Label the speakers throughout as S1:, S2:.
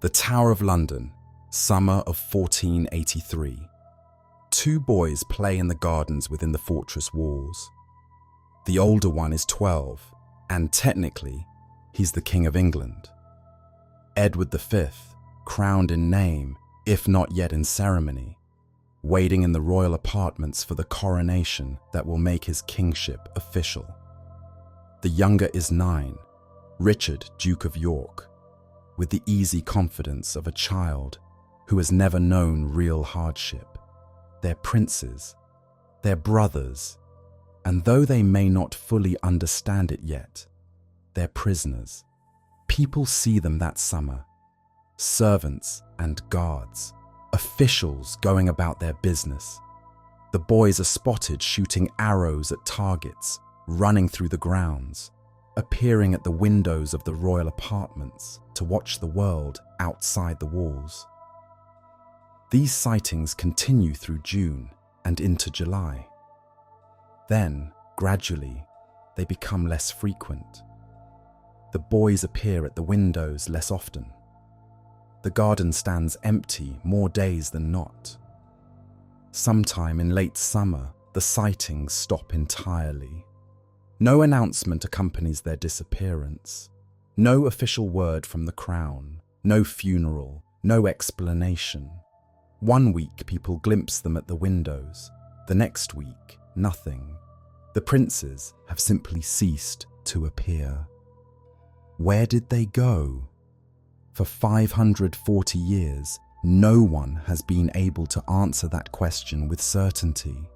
S1: The Tower of London, summer of 1483. Two boys play in the gardens within the fortress walls. The older one is 12, and technically, he's the King of England. Edward V, crowned in name, if not yet in ceremony, waiting in the royal apartments for the coronation that will make his kingship official. The younger is 9, Richard, Duke of York, with the easy confidence of a child who has never known real hardship. They're princes, they're brothers, and though they may not fully understand it yet, they're prisoners. People see them that summer, servants and guards, officials going about their business. The boys are spotted shooting arrows at targets, running through the grounds, appearing at the windows of the royal apartments to watch the world outside the walls. These sightings continue through June and into July. Then, gradually, they become less frequent. The boys appear at the windows less often. The garden stands empty more days than not. Sometime in late summer, the sightings stop entirely. No announcement accompanies their disappearance. No official word from the crown, no funeral, no explanation. One week people glimpse them at the windows, the next week nothing. The princes have simply ceased to appear. Where did they go? For 540 years, no one has been able to answer that question with certainty.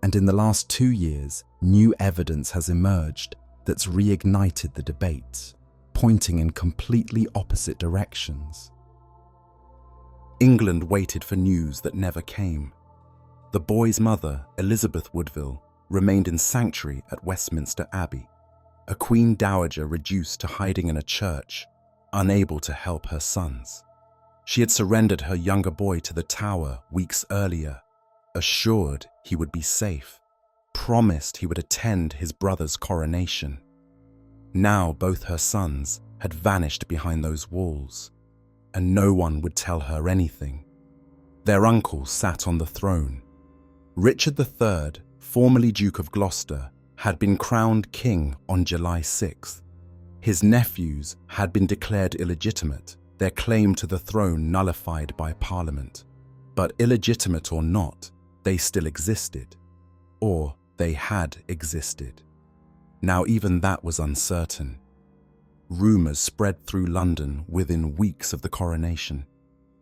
S1: And in the last 2 years, new evidence has emerged that's reignited the debate, pointing in completely opposite directions. England waited for news that never came. The boy's mother, Elizabeth Woodville, remained in sanctuary at Westminster Abbey, a queen dowager reduced to hiding in a church, unable to help her sons. She had surrendered her younger boy to the Tower weeks earlier, assured he would be safe, promised he would attend his brother's coronation. Now both her sons had vanished behind those walls, and no one would tell her anything. Their uncle sat on the throne. Richard III, formerly Duke of Gloucester, had been crowned king on July 6th. His nephews had been declared illegitimate, their claim to the throne nullified by Parliament. But illegitimate or not, they still existed, or they had existed. Now even that was uncertain. Rumours spread through London within weeks of the coronation.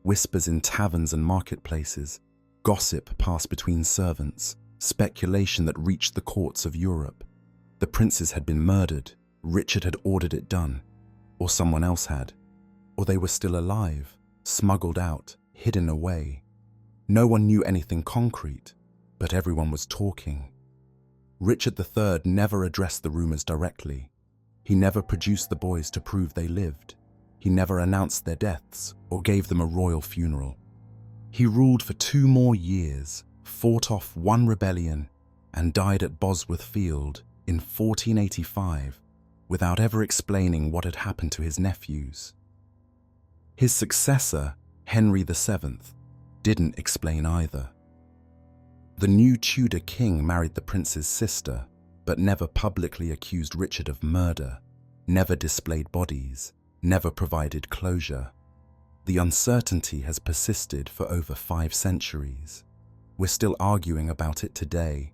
S1: Whispers in taverns and marketplaces, gossip passed between servants, speculation that reached the courts of Europe. The princes had been murdered, Richard had ordered it done, or someone else had, or they were still alive, smuggled out, hidden away. No one knew anything concrete, but everyone was talking. Richard III never addressed the rumours directly. He never produced the boys to prove they lived. He never announced their deaths or gave them a royal funeral. He ruled for 2 more years, fought off 1 rebellion, and died at Bosworth Field in 1485 without ever explaining what had happened to his nephews. His successor, Henry VII, didn't explain either. The new Tudor king married the prince's sister, but never publicly accused Richard of murder, never displayed bodies, never provided closure. The uncertainty has persisted for over 5 centuries. We're still arguing about it today.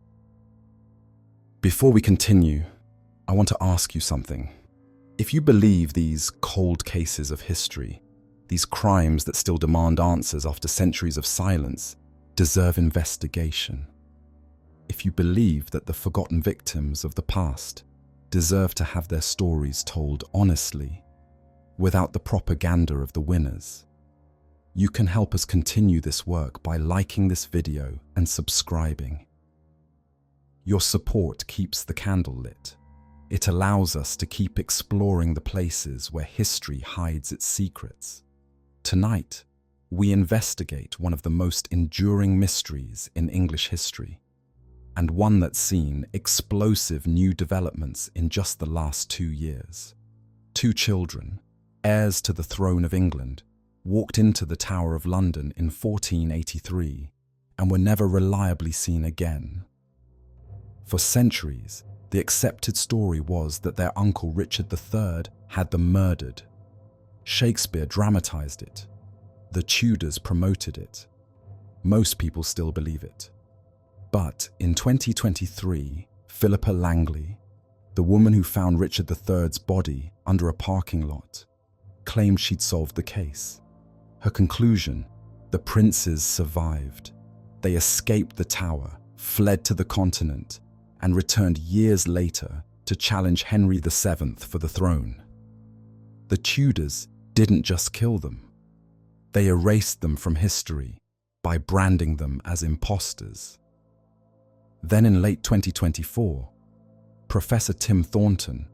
S1: Before we continue, I want to ask you something. If you believe these cold cases of history, these crimes that still demand answers after centuries of silence, deserve investigation. If you believe that the forgotten victims of the past deserve to have their stories told honestly, without the propaganda of the winners, you can help us continue this work by liking this video and subscribing. Your support keeps the candle lit. It allows us to keep exploring the places where history hides its secrets. Tonight, we investigate one of the most enduring mysteries in English history, and one that's seen explosive new developments in just the last 2 years. 2 children, heirs to the throne of England, walked into the Tower of London in 1483 and were never reliably seen again. For centuries, the accepted story was that their uncle Richard III had them murdered. Shakespeare dramatized it. The Tudors promoted it. Most people still believe it. But in 2023, Philippa Langley, the woman who found Richard III's body under a parking lot, claimed she'd solved the case. Her conclusion: the princes survived. They escaped the tower, fled to the continent, and returned years later to challenge Henry VII for the throne. The Tudors didn't just kill them. They erased them from history by branding them as impostors. Then in late 2024, Professor Tim Thornton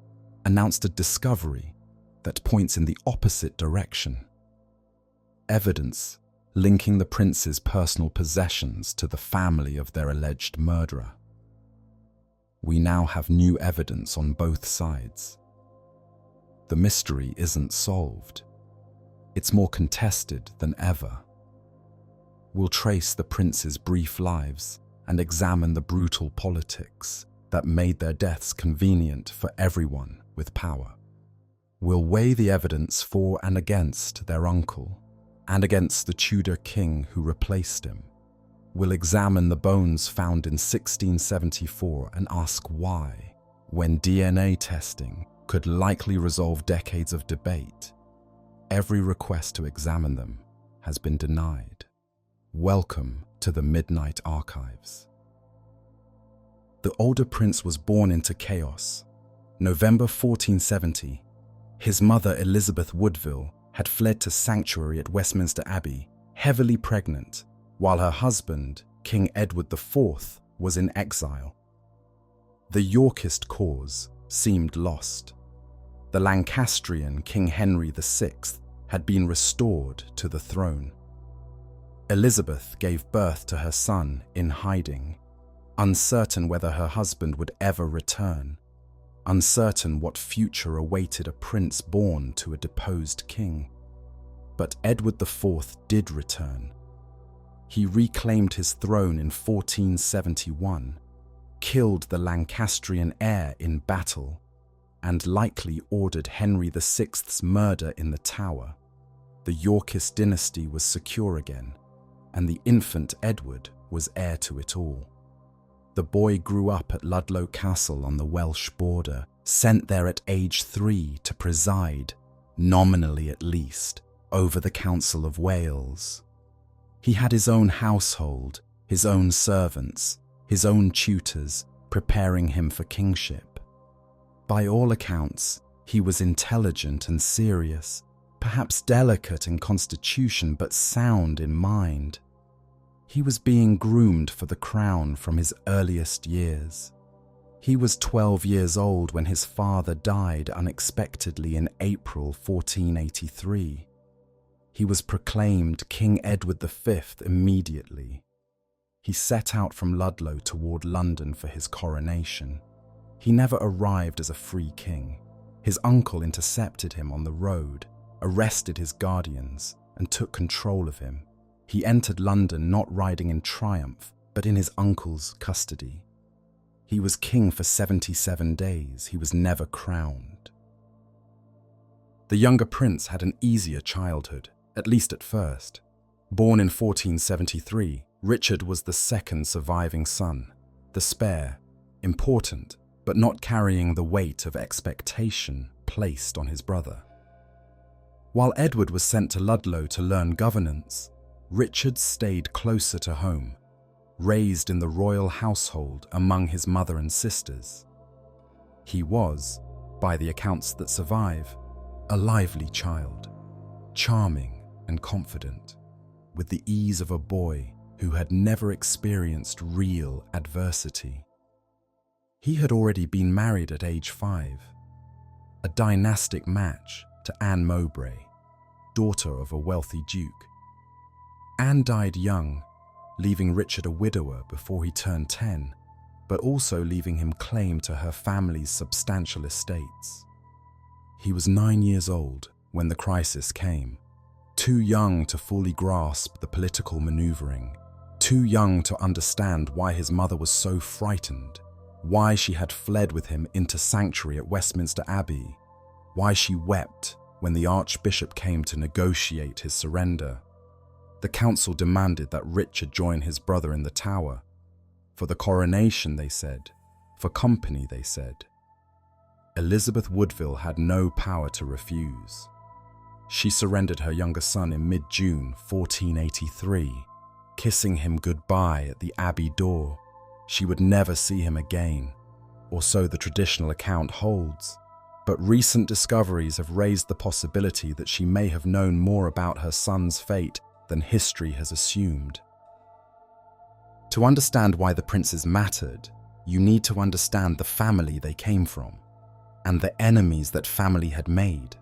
S1: announced a discovery that points in the opposite direction. Evidence linking the prince's personal possessions to the family of their alleged murderer. We now have new evidence on both sides. The mystery isn't solved. It's more contested than ever. We'll trace the prince's brief lives and examine the brutal politics that made their deaths convenient for everyone with power. We'll weigh the evidence for and against their uncle, and against the Tudor king who replaced him. We'll examine the bones found in 1674 and ask why, when DNA testing could likely resolve decades of debate, every request to examine them has been denied. Welcome to the Midnight Archives. The older prince was born into chaos. November 1470, his mother Elizabeth Woodville had fled to sanctuary at Westminster Abbey, heavily pregnant, while her husband, King Edward IV, was in exile. The Yorkist cause seemed lost. The Lancastrian King Henry VI had been restored to the throne. Elizabeth gave birth to her son in hiding, uncertain whether her husband would ever return, uncertain what future awaited a prince born to a deposed king. But Edward IV did return. He reclaimed his throne in 1471, killed the Lancastrian heir in battle, and likely ordered Henry VI's murder in the Tower. The Yorkist dynasty was secure again, and the infant Edward was heir to it all. The boy grew up at Ludlow Castle on the Welsh border, sent there at age 3 to preside, nominally at least, over the Council of Wales. He had his own household, his own servants, his own tutors, preparing him for kingship. By all accounts, he was intelligent and serious, perhaps delicate in constitution but sound in mind. He was being groomed for the crown from his earliest years. He was 12 years old when his father died unexpectedly in April 1483. He was proclaimed King Edward V immediately. He set out from Ludlow toward London for his coronation. He never arrived as a free king. His uncle intercepted him on the road, arrested his guardians, and took control of him. He entered London not riding in triumph, but in his uncle's custody. He was king for 77 days. He was never crowned. The younger prince had an easier childhood, at least at first. Born in 1473, Richard was the second surviving son, the spare, important, but not carrying the weight of expectation placed on his brother. While Edward was sent to Ludlow to learn governance, Richard stayed closer to home, raised in the royal household among his mother and sisters. He was, by the accounts that survive, a lively child, charming and confident, with the ease of a boy who had never experienced real adversity. He had already been married at age 5, a dynastic match to Anne Mowbray, daughter of a wealthy duke. Anne died young, leaving Richard a widower before he turned 10, but also leaving him claim to her family's substantial estates. He was 9 years old when the crisis came. too young to fully grasp the political maneuvering, too young to understand why his mother was so frightened, why she had fled with him into sanctuary at Westminster Abbey, why she wept when the Archbishop came to negotiate his surrender. The council demanded that Richard join his brother in the Tower. For the coronation, they said. For company, they said. Elizabeth Woodville had no power to refuse. She surrendered her younger son in mid-June 1483, kissing him goodbye at the Abbey door. She would never see him again, or so the traditional account holds. But recent discoveries have raised the possibility that she may have known more about her son's fate than history has assumed. To understand why the princes mattered, you need to understand the family they came from, and the enemies that family had made.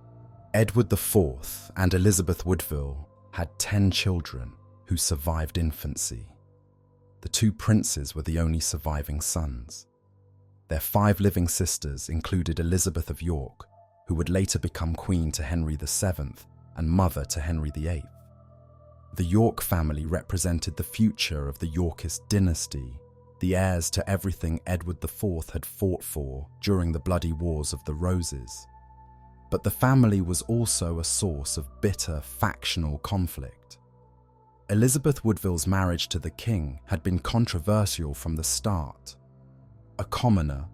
S1: Edward IV and Elizabeth Woodville had 10 children who survived infancy. The 2 princes were the only surviving sons. Their 5 living sisters included Elizabeth of York, who would later become queen to Henry VII and mother to Henry VIII. The York family represented the future of the Yorkist dynasty, the heirs to everything Edward IV had fought for during the bloody Wars of the Roses. But the family was also a source of bitter factional conflict. Elizabeth Woodville's marriage to the king had been controversial from the start. A commoner,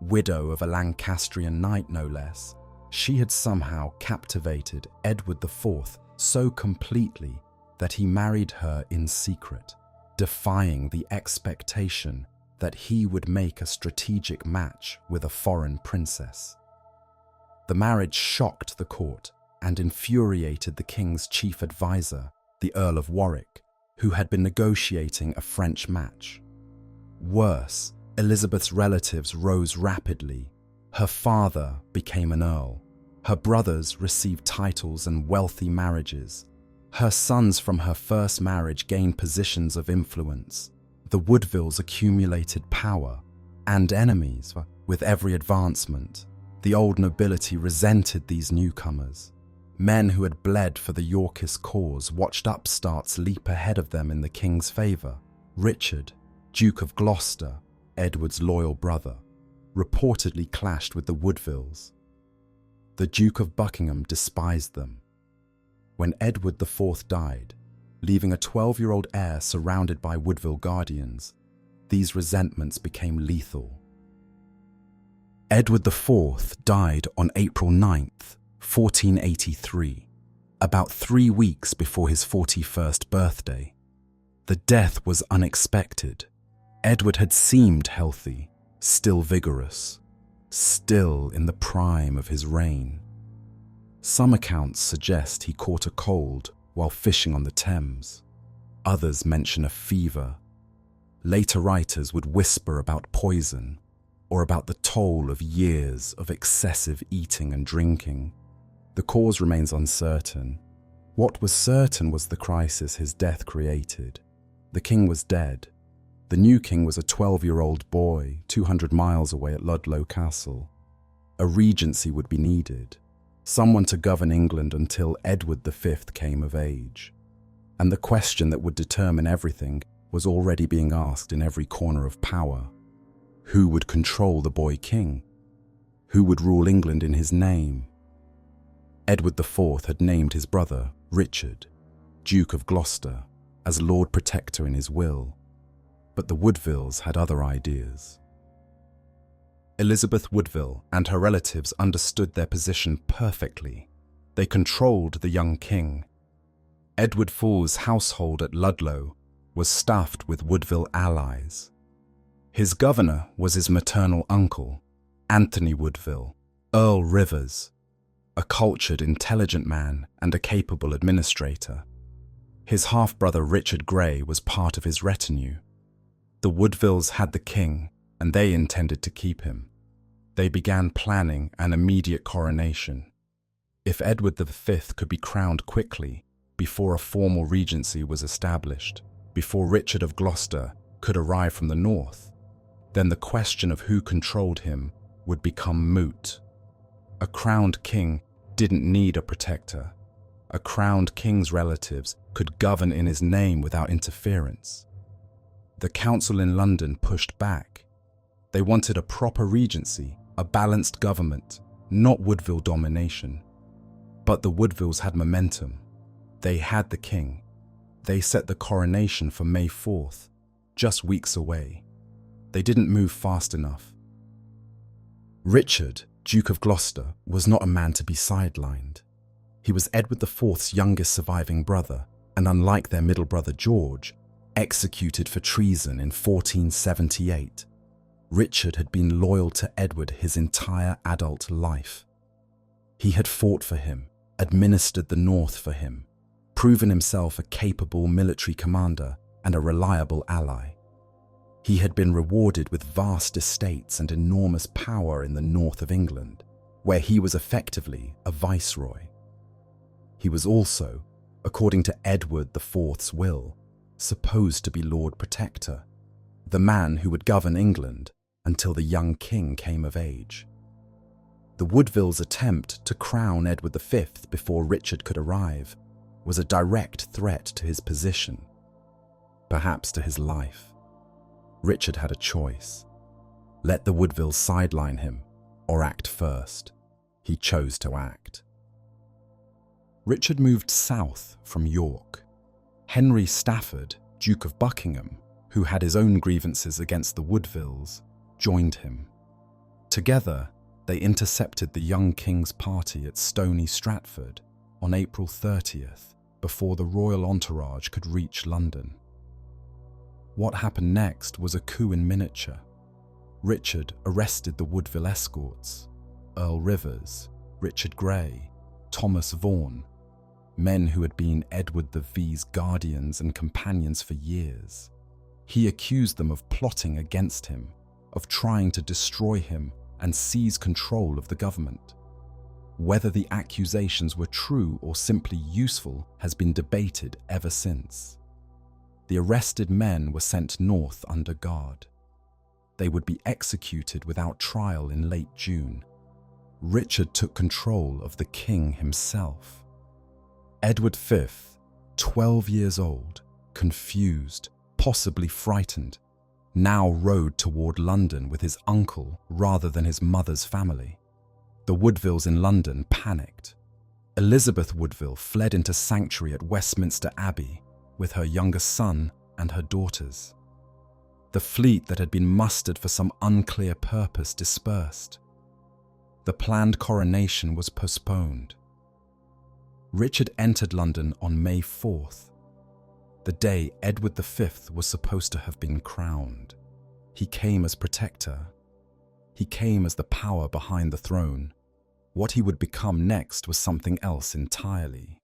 S1: widow of a Lancastrian knight no less, she had somehow captivated Edward IV so completely that he married her in secret, defying the expectation that he would make a strategic match with a foreign princess. The marriage shocked the court and infuriated the king's chief advisor, the Earl of Warwick, who had been negotiating a French match. Worse, Elizabeth's relatives rose rapidly. Her father became an earl. Her brothers received titles and wealthy marriages. Her sons from her first marriage gained positions of influence. The Woodvilles accumulated power and enemies with every advancement. The old nobility resented these newcomers. Men who had bled for the Yorkist cause watched upstarts leap ahead of them in the king's favour. Richard, Duke of Gloucester, Edward's loyal brother, reportedly clashed with the Woodvilles. The Duke of Buckingham despised them. When Edward IV died, leaving a 12-year-old heir surrounded by Woodville guardians, these resentments became lethal. Edward IV died on April 9th, 1483, about 3 weeks before his 41st birthday. The death was unexpected. Edward had seemed healthy, still vigorous, still in the prime of his reign. Some accounts suggest he caught a cold while fishing on the Thames. Others mention a fever. Later writers would whisper about poison or about the toll of years of excessive eating and drinking. The cause remains uncertain. What was certain was the crisis his death created. The king was dead. The new king was a 12-year-old boy 200 miles away at Ludlow Castle. A regency would be needed, someone to govern England until Edward V came of age. And the question that would determine everything was already being asked in every corner of power. Who would control the boy king? Who would rule England in his name? Edward IV had named his brother, Richard, Duke of Gloucester, as Lord Protector in his will. But the Woodvilles had other ideas. Elizabeth Woodville and her relatives understood their position perfectly. They controlled the young king. Edward IV's household at Ludlow was stuffed with Woodville allies. His governor was his maternal uncle, Anthony Woodville, Earl Rivers, a cultured, intelligent man and a capable administrator. His half-brother Richard Grey was part of his retinue. The Woodvilles had the king, and they intended to keep him. They began planning an immediate coronation. If Edward V could be crowned quickly, before a formal regency was established, before Richard of Gloucester could arrive from the north, then the question of who controlled him would become moot. A crowned king didn't need a protector. a crowned king's relatives could govern in his name without interference. The council in London pushed back. They wanted a proper regency, a balanced government, not Woodville domination. But the Woodvilles had momentum. They had the king. They set the coronation for May 4th, just weeks away. They didn't move fast enough. Richard, Duke of Gloucester, was not a man to be sidelined. He was Edward IV's youngest surviving brother, and unlike their middle brother George, executed for treason in 1478. Richard had been loyal to Edward his entire adult life. He had fought for him, administered the north for him, proven himself a capable military commander and a reliable ally. He had been rewarded with vast estates and enormous power in the north of England, where he was effectively a viceroy. He was also, according to Edward IV's will, supposed to be Lord Protector, the man who would govern England until the young king came of age. The Woodvilles' attempt to crown Edward V before Richard could arrive was a direct threat to his position, perhaps to his life. Richard had a choice. Let the Woodvilles sideline him or act first. He chose to act. Richard moved south from York. Henry Stafford, Duke of Buckingham, who had his own grievances against the Woodvilles, joined him. Together, they intercepted the young king's party at Stony Stratford on April 30th, before the royal entourage could reach London. What happened next was a coup in miniature. Richard arrested the Woodville escorts, Earl Rivers, Richard Grey, Thomas Vaughan, men who had been Edward VI's guardians and companions for years. He accused them of plotting against him, of trying to destroy him and seize control of the government. Whether the accusations were true or simply useful has been debated ever since. The arrested men were sent north under guard. They would be executed without trial in late June. Richard took control of the king himself. Edward V, 12 years old, confused, possibly frightened, now rode toward London with his uncle rather than his mother's family. The Woodvilles in London panicked. Elizabeth Woodville fled into sanctuary at Westminster Abbey with her younger son and her daughters. The fleet that had been mustered for some unclear purpose dispersed. The planned coronation was postponed. Richard entered London on May 4th, the day Edward V was supposed to have been crowned. He came as protector. He came as the power behind the throne. What he would become next was something else entirely.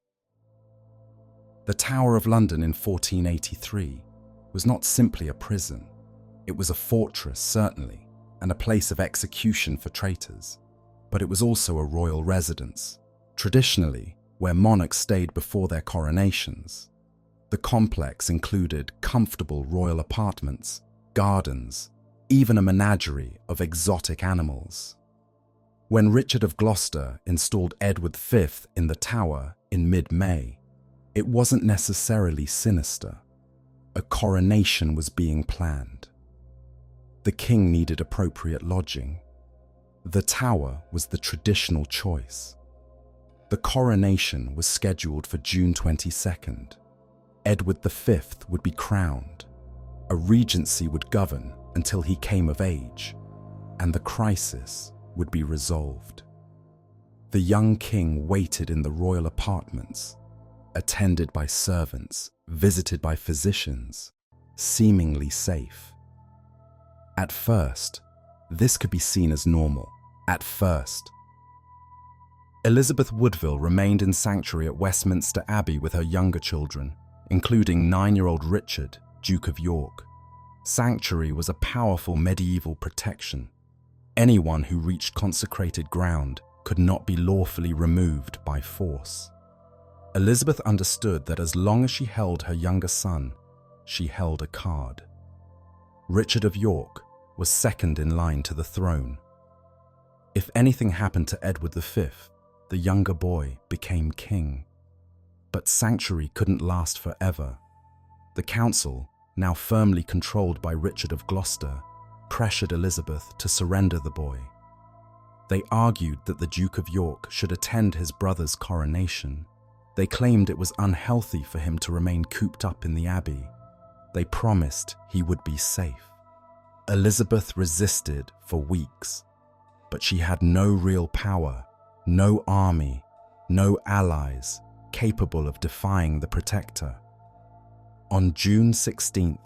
S1: The Tower of London in 1483 was not simply a prison. It was a fortress, certainly, and a place of execution for traitors. But it was also a royal residence, traditionally where monarchs stayed before their coronations. The complex included comfortable royal apartments, gardens, even a menagerie of exotic animals. When Richard of Gloucester installed Edward V in the Tower in mid-May, it wasn't necessarily sinister. A coronation was being planned. The king needed appropriate lodging. The Tower was the traditional choice. The coronation was scheduled for June 22nd. Edward V would be crowned. A regency would govern until he came of age, and the crisis would be resolved. The young king waited in the royal apartments, attended by servants, visited by physicians, seemingly safe. At first, this could be seen as normal. At first. Elizabeth Woodville remained in sanctuary at Westminster Abbey with her younger children, including 9-year-old Richard, Duke of York. Sanctuary was a powerful medieval protection. Anyone who reached consecrated ground could not be lawfully removed by force. Elizabeth understood that as long as she held her younger son, she held a card. Richard of York was second in line to the throne. If anything happened to Edward V, the younger boy became king. But sanctuary couldn't last forever. The council, now firmly controlled by Richard of Gloucester, pressured Elizabeth to surrender the boy. They argued that the Duke of York should attend his brother's coronation. They claimed it was unhealthy for him to remain cooped up in the abbey. They promised he would be safe. Elizabeth resisted for weeks, but she had no real power, no army, no allies capable of defying the protector. On June 16,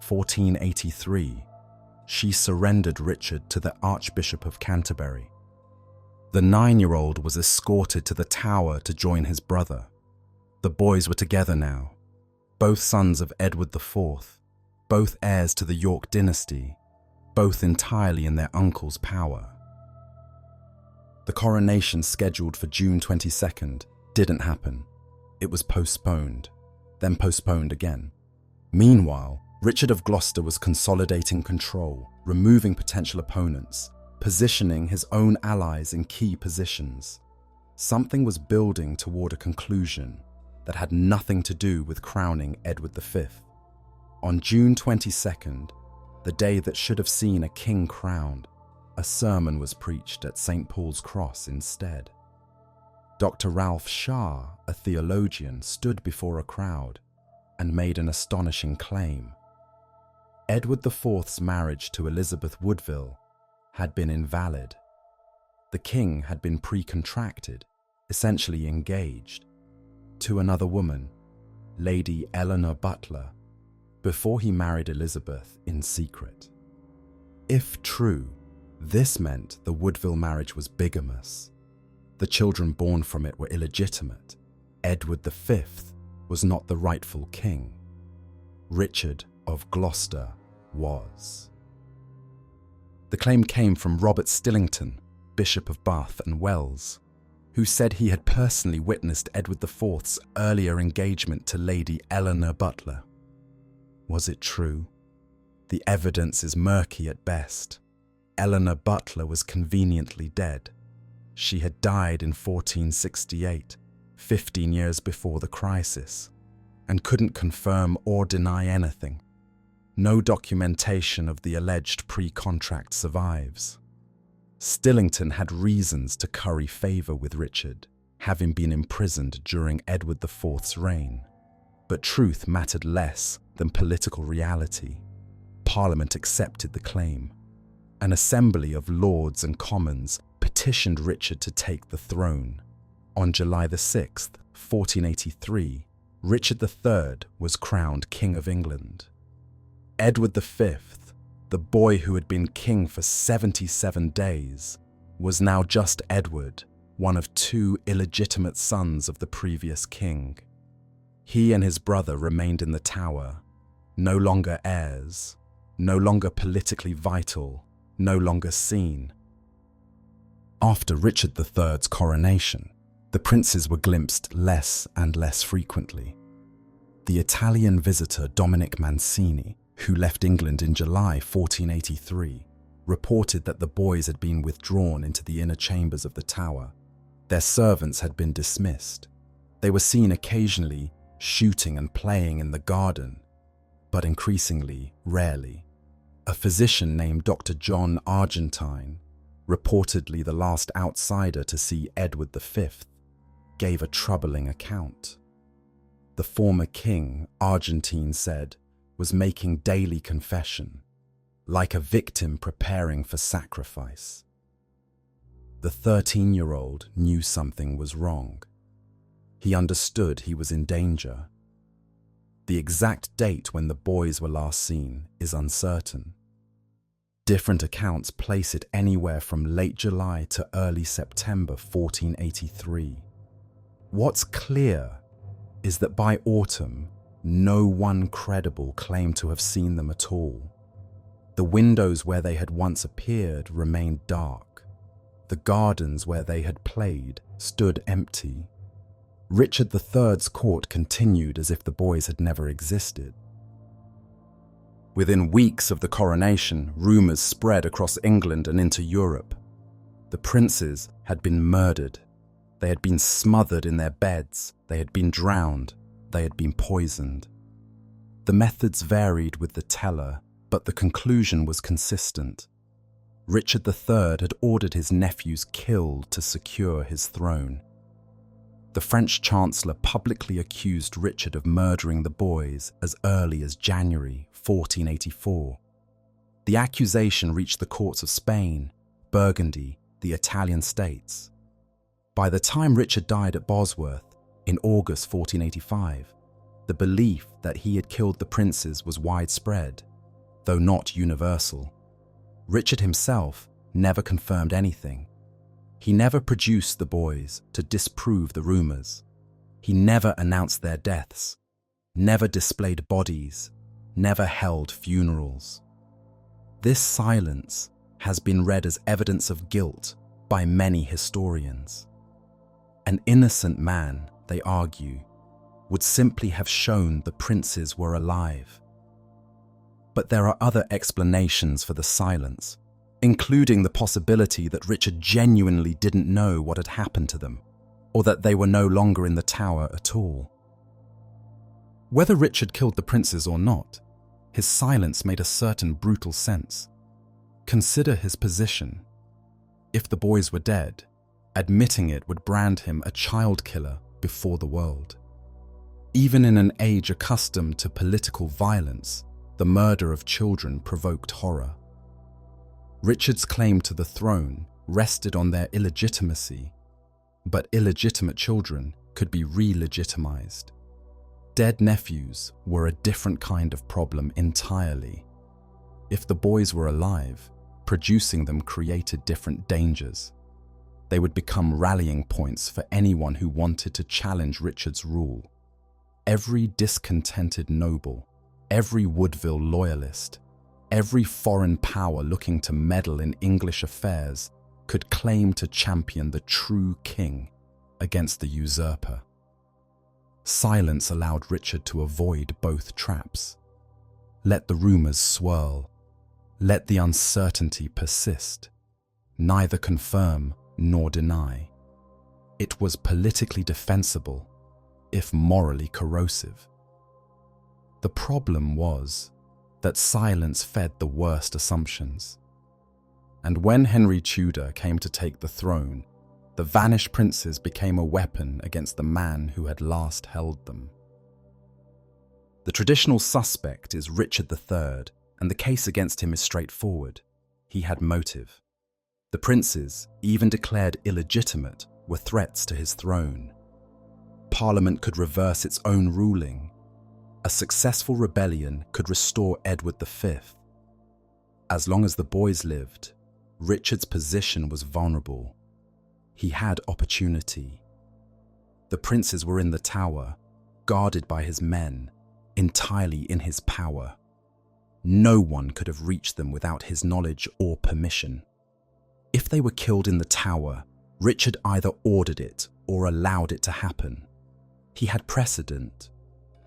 S1: 1483, she surrendered Richard to the Archbishop of Canterbury. The 9-year-old was escorted to the Tower to join his brother. The boys were together now, both sons of Edward IV, both heirs to the York dynasty, both entirely in their uncle's power. The coronation scheduled for June 22nd didn't happen. It was postponed, then postponed again. Meanwhile, Richard of Gloucester was consolidating control, removing potential opponents, positioning his own allies in key positions. Something was building toward a conclusion that had nothing to do with crowning Edward V. On June 22nd, the day that should have seen a king crowned, a sermon was preached at St. Paul's Cross instead. Dr. Ralph Shah, a theologian, stood before a crowd and made an astonishing claim. Edward IV's marriage to Elizabeth Woodville had been invalid. The king had been pre-contracted, essentially engaged, to another woman, Lady Eleanor Butler, before he married Elizabeth in secret. If true, this meant the Woodville marriage was bigamous. The children born from it were illegitimate. Edward V was not the rightful king. Richard of Gloucester was. The claim came from Robert Stillington, Bishop of Bath and Wells, who said he had personally witnessed Edward IV's earlier engagement to Lady Eleanor Butler. Was it true? The evidence is murky at best. Eleanor Butler was conveniently dead. She had died in 1468, 15 years before the crisis, and couldn't confirm or deny anything. No documentation of the alleged pre-contract survives. Stillington had reasons to curry favour with Richard, having been imprisoned during Edward IV's reign. But truth mattered less than political reality. Parliament accepted the claim. An assembly of Lords and Commons petitioned Richard to take the throne. On July 6, 1483, Richard III was crowned King of England. Edward V, the boy who had been king for 77 days, was now just Edward, one of two illegitimate sons of the previous king. He and his brother remained in the Tower, no longer heirs, no longer politically vital, no longer seen. After Richard III's coronation, the princes were glimpsed less and less frequently. The Italian visitor Dominic Mancini, who left England in July 1483, reported that the boys had been withdrawn into the inner chambers of the Tower. Their servants had been dismissed. They were seen occasionally shooting and playing in the garden, but increasingly rarely. A physician named Dr. John Argentine, reportedly the last outsider to see Edward V, gave a troubling account. The former king, Argentine said, was making daily confession, like a victim preparing for sacrifice. The 13-year-old knew something was wrong. He understood he was in danger. The exact date when the boys were last seen is uncertain. Different accounts place it anywhere from late July to early September 1483. What's clear is that by autumn, no one credible claimed to have seen them at all. The windows where they had once appeared remained dark. The gardens where they had played stood empty. Richard III's court continued as if the boys had never existed. Within weeks of the coronation, rumours spread across England and into Europe. The princes had been murdered. They had been smothered in their beds, they had been drowned, they had been poisoned. The methods varied with the teller, but the conclusion was consistent. Richard III had ordered his nephews killed to secure his throne. The French Chancellor publicly accused Richard of murdering the boys as early as January 1484. The accusation reached the courts of Spain, Burgundy, the Italian states. By the time Richard died at Bosworth in August 1485, the belief that he had killed the princes was widespread, though not universal. Richard himself never confirmed anything. He never produced the boys to disprove the rumors. He never announced their deaths, never displayed bodies, never held funerals. This silence has been read as evidence of guilt by many historians. An innocent man, they argue, would simply have shown the princes were alive. But there are other explanations for the silence, including the possibility that Richard genuinely didn't know what had happened to them, or that they were no longer in the tower at all. Whether Richard killed the princes or not, his silence made a certain brutal sense. Consider his position. If the boys were dead, admitting it would brand him a child killer before the world. Even in an age accustomed to political violence, the murder of children provoked horror. Richard's claim to the throne rested on their illegitimacy, but illegitimate children could be re-legitimized. Dead nephews were a different kind of problem entirely. If the boys were alive, producing them created different dangers. They would become rallying points for anyone who wanted to challenge Richard's rule. Every discontented noble, every Woodville loyalist, every foreign power looking to meddle in English affairs could claim to champion the true king against the usurper. Silence allowed Richard to avoid both traps. Let the rumors swirl. Let the uncertainty persist. Neither confirm nor deny. It was politically defensible, if morally corrosive. The problem was that silence fed the worst assumptions. And when Henry Tudor came to take the throne, the vanished princes became a weapon against the man who had last held them. The traditional suspect is Richard III, and the case against him is straightforward. He had motive. The princes, even declared illegitimate, were threats to his throne. Parliament could reverse its own ruling. A successful rebellion could restore Edward V. As long as the boys lived, Richard's position was vulnerable. He had opportunity. The princes were in the tower, guarded by his men, entirely in his power. No one could have reached them without his knowledge or permission. If they were killed in the tower, Richard either ordered it or allowed it to happen. He had precedent.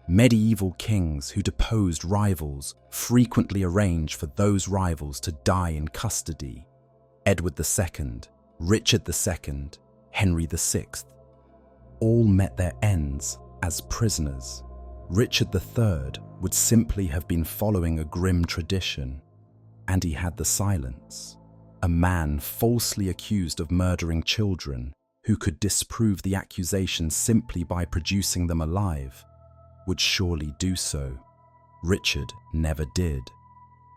S1: Medieval kings who deposed rivals frequently arranged for those rivals to die in custody. Edward II, Richard II, Henry VI. All met their ends as prisoners. Richard III would simply have been following a grim tradition, and he had the silence. A man falsely accused of murdering children, who could disprove the accusation simply by producing them alive, would surely do so. Richard never did.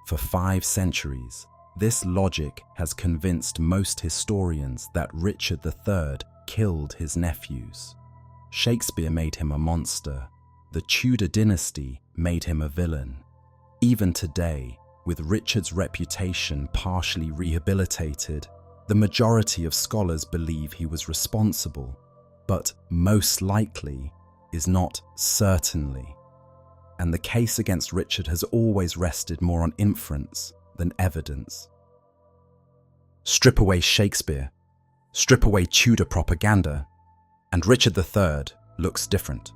S1: For 5 centuries, this logic has convinced most historians that Richard III killed his nephews. Shakespeare made him a monster. The Tudor dynasty made him a villain. Even today, with Richard's reputation partially rehabilitated, the majority of scholars believe he was responsible, but most likely is not certainly. And the case against Richard has always rested more on inference than evidence. Strip away Shakespeare, strip away Tudor propaganda, and Richard III looks different.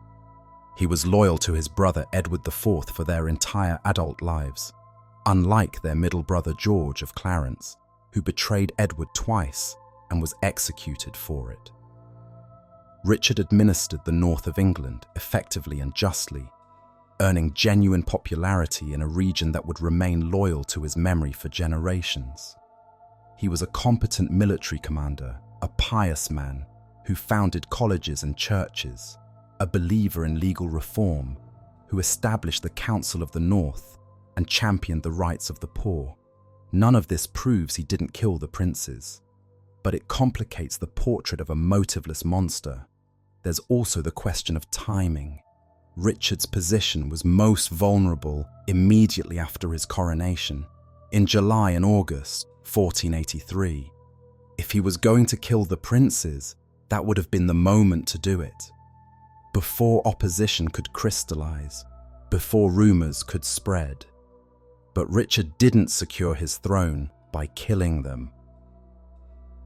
S1: He was loyal to his brother Edward IV for their entire adult lives, unlike their middle brother George of Clarence, who betrayed Edward twice and was executed for it. Richard administered the north of England effectively and justly, earning genuine popularity in a region that would remain loyal to his memory for generations. He was a competent military commander, a pious man who founded colleges and churches, a believer in legal reform, who established the Council of the North and championed the rights of the poor. None of this proves he didn't kill the princes, but it complicates the portrait of a motiveless monster. There's also the question of timing. Richard's position was most vulnerable immediately after his coronation, in July and August 1483. If he was going to kill the princes, that would have been the moment to do it. Before opposition could crystallize, before rumors could spread. But Richard didn't secure his throne by killing them.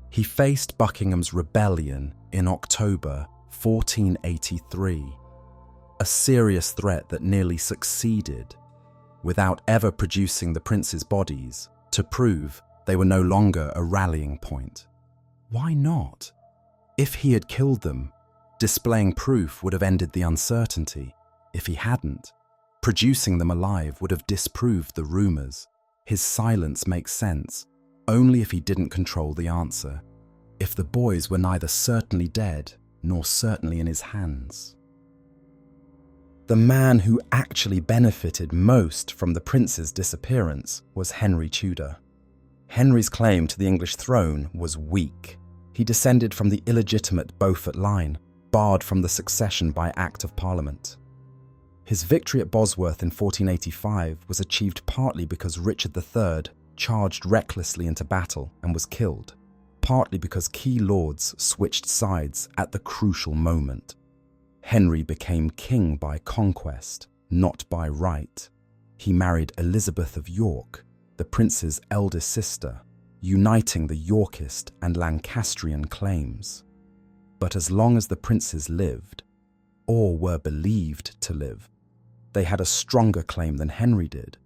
S1: He faced Buckingham's rebellion in October 1483, a serious threat that nearly succeeded, without ever producing the princes' bodies to prove they were no longer a rallying point. Why not? If he had killed them, displaying proof would have ended the uncertainty. If he hadn't, producing them alive would have disproved the rumors. His silence makes sense only if he didn't control the answer, if the boys were neither certainly dead nor certainly in his hands. The man who actually benefited most from the prince's disappearance was Henry Tudor. Henry's claim to the English throne was weak. He descended from the illegitimate Beaufort line, barred from the succession by Act of Parliament. His victory at Bosworth in 1485 was achieved partly because Richard III charged recklessly into battle and was killed, partly because key lords switched sides at the crucial moment. Henry became king by conquest, not by right. He married Elizabeth of York, the prince's eldest sister, uniting the Yorkist and Lancastrian claims. But as long as the princes lived, or were believed to live, they had a stronger claim than Henry did.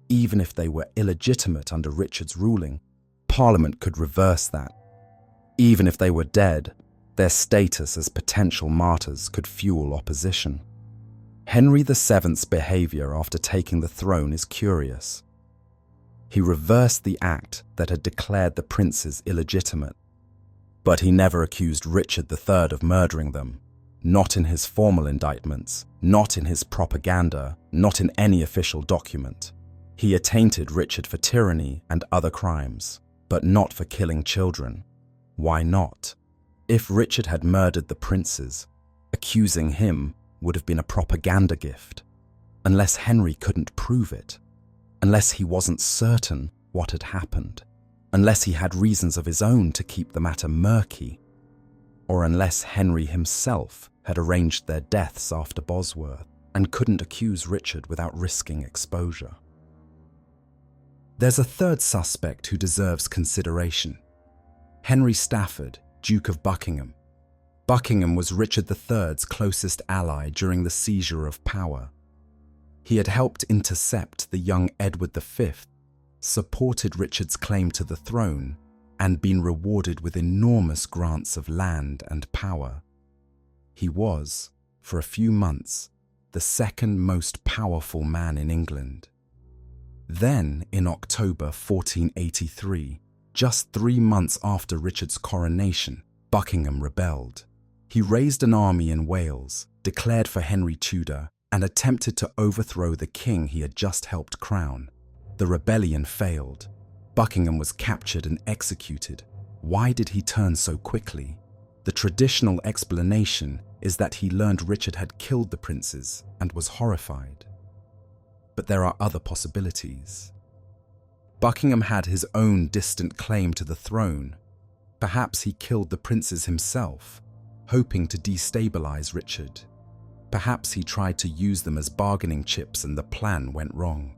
S1: Even if they were illegitimate under Richard's ruling, Parliament could reverse that. Even if they were dead, their status as potential martyrs could fuel opposition. Henry VII's behavior after taking the throne is curious. He reversed the act that had declared the princes illegitimate, but he never accused Richard III of murdering them. Not in his formal indictments, not in his propaganda, not in any official document. He attainted Richard for tyranny and other crimes, but not for killing children. Why not? If Richard had murdered the princes, accusing him would have been a propaganda gift, unless Henry couldn't prove it, unless he wasn't certain what had happened, unless he had reasons of his own to keep the matter murky, or unless Henry himself had arranged their deaths after Bosworth and couldn't accuse Richard without risking exposure. There's a third suspect who deserves consideration. Henry Stafford, Duke of Buckingham. Buckingham was Richard III's closest ally during the seizure of power. He had helped intercept the young Edward V, supported Richard's claim to the throne, and been rewarded with enormous grants of land and power. He was, for a few months, the second most powerful man in England. Then, in October 1483, just 3 months after Richard's coronation, Buckingham rebelled. He raised an army in Wales, declared for Henry Tudor, and attempted to overthrow the king he had just helped crown. The rebellion failed. Buckingham was captured and executed. Why did he turn so quickly? The traditional explanation is that he learned Richard had killed the princes and was horrified. But there are other possibilities. Buckingham had his own distant claim to the throne. Perhaps he killed the princes himself, hoping to destabilize Richard. Perhaps he tried to use them as bargaining chips and the plan went wrong.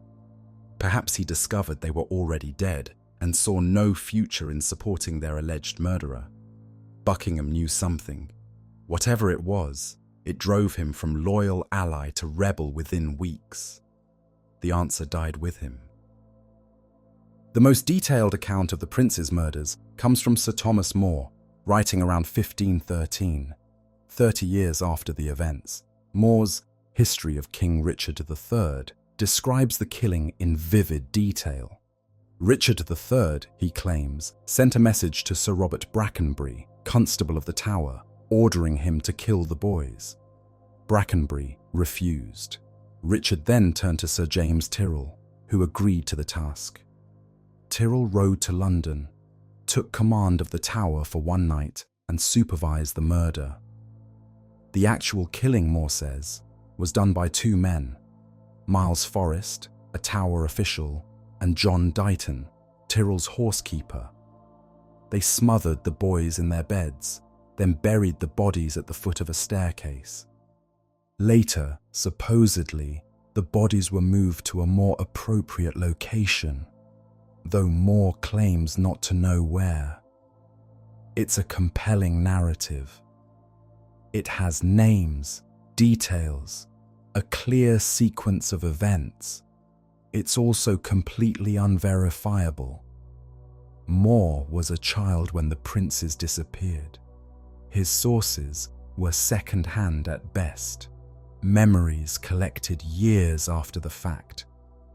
S1: Perhaps he discovered they were already dead and saw no future in supporting their alleged murderer. Buckingham knew something. Whatever it was, it drove him from loyal ally to rebel within weeks. The answer died with him. The most detailed account of the princes' murders comes from Sir Thomas More, writing around 1513. 30 years after the events, More's History of King Richard III describes the killing in vivid detail. Richard III, he claims, sent a message to Sir Robert Brackenbury, Constable of the Tower, ordering him to kill the boys. Brackenbury refused. Richard then turned to Sir James Tyrrell, who agreed to the task. Tyrrell rode to London, took command of the Tower for one night, and supervised the murder. The actual killing, Moore says, was done by two men, Miles Forrest, a Tower official, and John Dighton, Tyrrell's horsekeeper. They smothered the boys in their beds, then buried the bodies at the foot of a staircase. Later, supposedly, the bodies were moved to a more appropriate location, though Moore claims not to know where. It's a compelling narrative. It has names, details, a clear sequence of events. It's also completely unverifiable. Moore was a child when the princes disappeared. His sources were second-hand at best, memories collected years after the fact,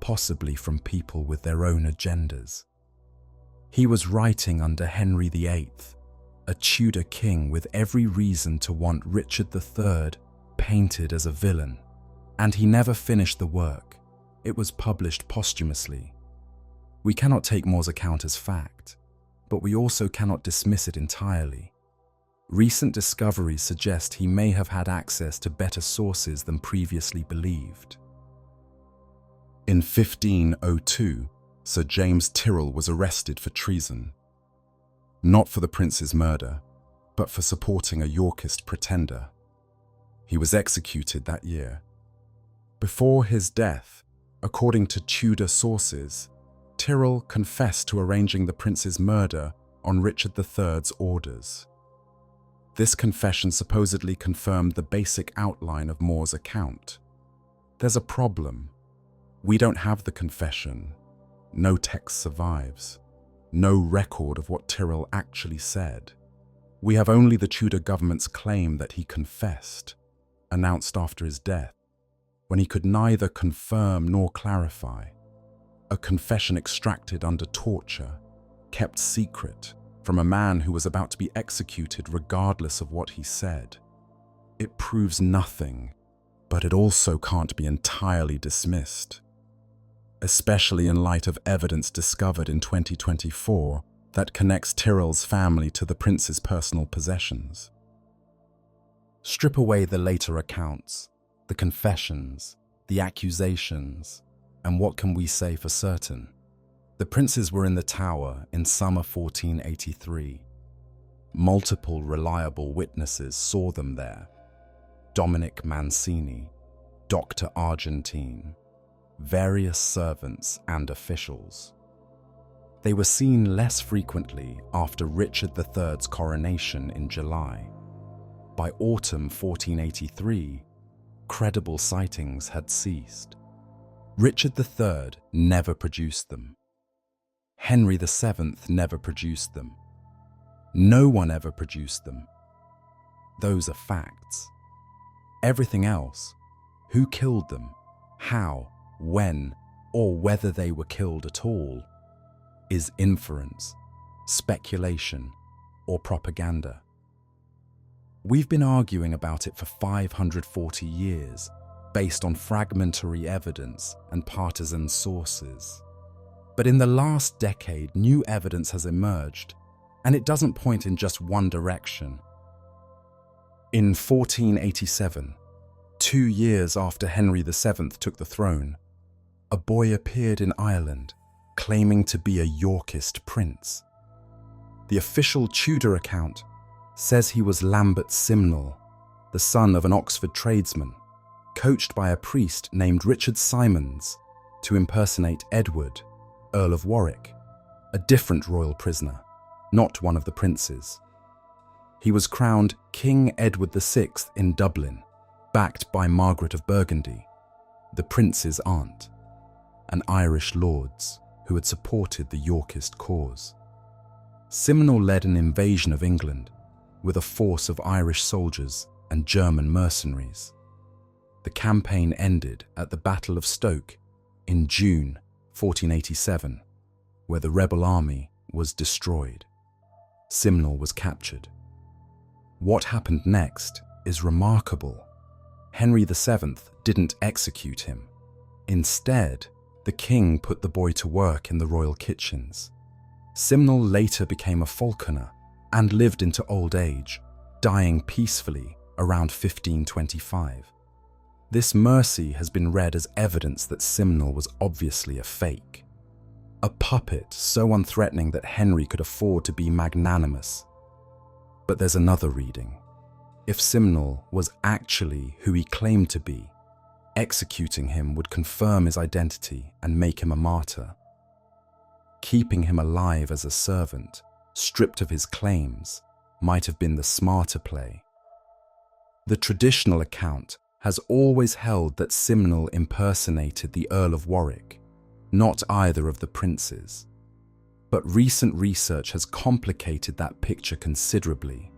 S1: possibly from people with their own agendas. He was writing under Henry VIII, a Tudor king with every reason to want Richard III painted as a villain, and he never finished the work. It was published posthumously. We cannot take More's account as fact, but we also cannot dismiss it entirely. Recent discoveries suggest he may have had access to better sources than previously believed. In 1502, Sir James Tyrrell was arrested for treason, not for the prince's murder, but for supporting a Yorkist pretender. He was executed that year. Before his death, according to Tudor sources, Tyrrell confessed to arranging the prince's murder on Richard III's orders. This confession supposedly confirmed the basic outline of More's account. There's a problem. We don't have the confession. No text survives. No record of what Tyrrell actually said. We have only the Tudor government's claim that he confessed, announced after his death, when he could neither confirm nor clarify. A confession extracted under torture, kept secret, from a man who was about to be executed regardless of what he said. It proves nothing, but it also can't be entirely dismissed, especially in light of evidence discovered in 2024 that connects Tyrrell's family to the prince's personal possessions. Strip away the later accounts, the confessions, the accusations, and what can we say for certain? The princes were in the Tower in summer 1483. Multiple reliable witnesses saw them there. Dominic Mancini, Dr. Argentine, various servants and officials. They were seen less frequently after Richard III's coronation in July. By autumn 1483, credible sightings had ceased. Richard III never produced them. Henry VII never produced them. No one ever produced them. Those are facts. Everything else, who killed them, how, when, or whether they were killed at all, is inference, speculation, or propaganda. We've been arguing about it for 540 years, based on fragmentary evidence and partisan sources. But in the last decade, new evidence has emerged, and it doesn't point in just one direction. In 1487, 2 years after Henry VII took the throne, a boy appeared in Ireland, claiming to be a Yorkist prince. The official Tudor account says he was Lambert Simnel, the son of an Oxford tradesman, coached by a priest named Richard Simons to impersonate Edward, Earl of Warwick, a different royal prisoner, not one of the princes. He was crowned King Edward VI in Dublin, backed by Margaret of Burgundy, the prince's aunt, and Irish lords who had supported the Yorkist cause. Simnel led an invasion of England with a force of Irish soldiers and German mercenaries. The campaign ended at the Battle of Stoke in June 1487, where the rebel army was destroyed. Simnel was captured. What happened next is remarkable. Henry VII didn't execute him. Instead, the king put the boy to work in the royal kitchens. Simnel later became a falconer and lived into old age, dying peacefully around 1525. This mercy has been read as evidence that Simnel was obviously a fake. A puppet so unthreatening that Henry could afford to be magnanimous. But there's another reading. If Simnel was actually who he claimed to be, executing him would confirm his identity and make him a martyr. Keeping him alive as a servant, stripped of his claims, might have been the smarter play. The traditional account has always held that Simnel impersonated the Earl of Warwick, not either of the princes. But recent research has complicated that picture considerably.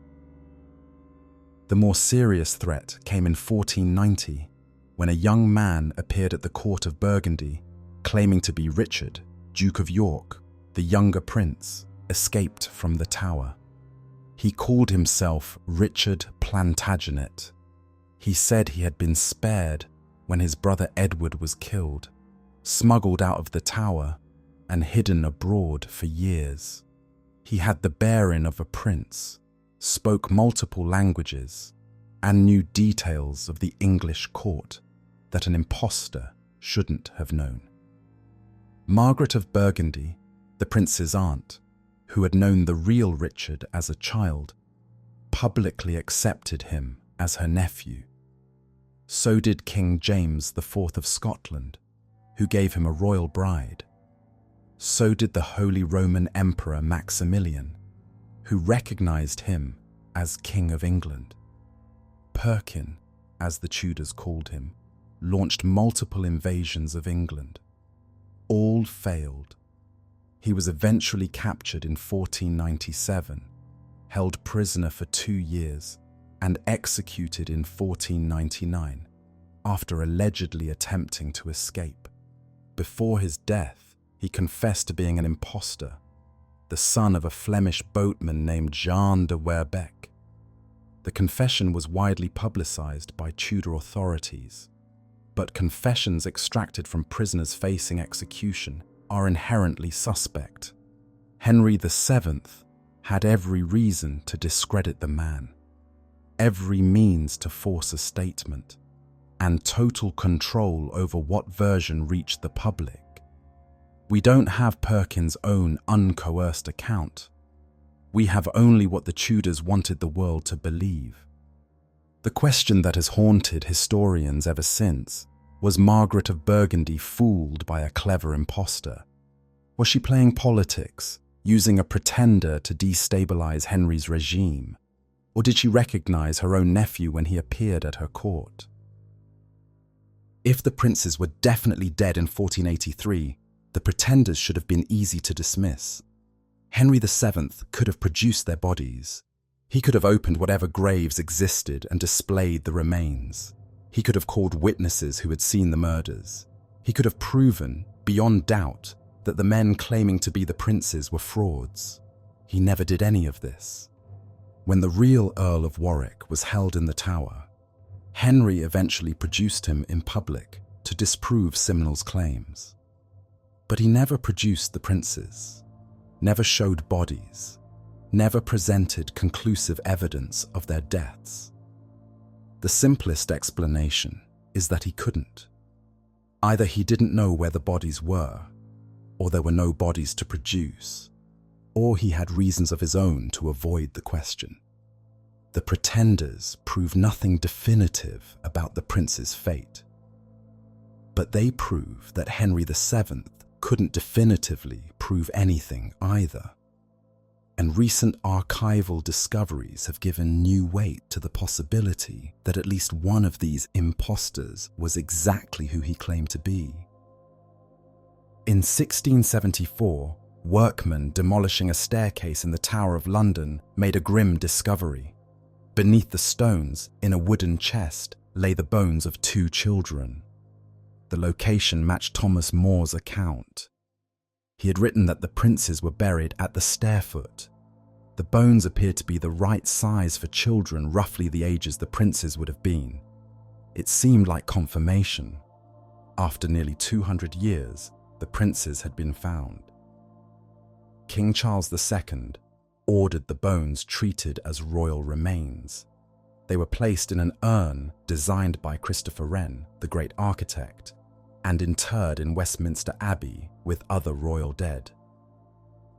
S1: The more serious threat came in 1490, when a young man appeared at the court of Burgundy, claiming to be Richard, Duke of York, the younger prince, escaped from the Tower. He called himself Richard Plantagenet. He said he had been spared when his brother Edward was killed, smuggled out of the Tower, and hidden abroad for years. He had the bearing of a prince, spoke multiple languages, and knew details of the English court that an impostor shouldn't have known. Margaret of Burgundy, the prince's aunt, who had known the real Richard as a child, publicly accepted him as her nephew. So did King James IV of Scotland, who gave him a royal bride. So did the Holy Roman Emperor Maximilian, who recognized him as King of England. Perkin, as the Tudors called him, launched multiple invasions of England. All failed. He was eventually captured in 1497, held prisoner for 2 years, and executed in 1499, after allegedly attempting to escape. Before his death, he confessed to being an impostor, the son of a Flemish boatman named Jean de Werbeck. The confession was widely publicized by Tudor authorities, but confessions extracted from prisoners facing execution are inherently suspect. Henry VII had every reason to discredit the man, every means to force a statement, and total control over what version reached the public. We don't have Perkin's own uncoerced account. We have only what the Tudors wanted the world to believe. The question that has haunted historians ever since: was Margaret of Burgundy fooled by a clever impostor? Was she playing politics, using a pretender to destabilize Henry's regime? Or did she recognize her own nephew when he appeared at her court? If the princes were definitely dead in 1483, the pretenders should have been easy to dismiss. Henry VII could have produced their bodies. He could have opened whatever graves existed and displayed the remains. He could have called witnesses who had seen the murders. He could have proven, beyond doubt, that the men claiming to be the princes were frauds. He never did any of this. When the real Earl of Warwick was held in the Tower, Henry eventually produced him in public to disprove Simnel's claims. But he never produced the princes, never showed bodies, never presented conclusive evidence of their deaths. The simplest explanation is that he couldn't. Either he didn't know where the bodies were, or there were no bodies to produce, or he had reasons of his own to avoid the question. The pretenders prove nothing definitive about the prince's fate, but they prove that Henry VII couldn't definitively prove anything either. And recent archival discoveries have given new weight to the possibility that at least one of these impostors was exactly who he claimed to be. In 1674, workmen demolishing a staircase in the Tower of London made a grim discovery. Beneath the stones, in a wooden chest, lay the bones of 2 children. The location matched Thomas More's account. He had written that the princes were buried at the stairfoot. The bones appeared to be the right size for children roughly the ages the princes would have been. It seemed like confirmation. After nearly 200 years, the princes had been found. King Charles II ordered the bones treated as royal remains. They were placed in an urn designed by Christopher Wren, the great architect, and interred in Westminster Abbey with other royal dead.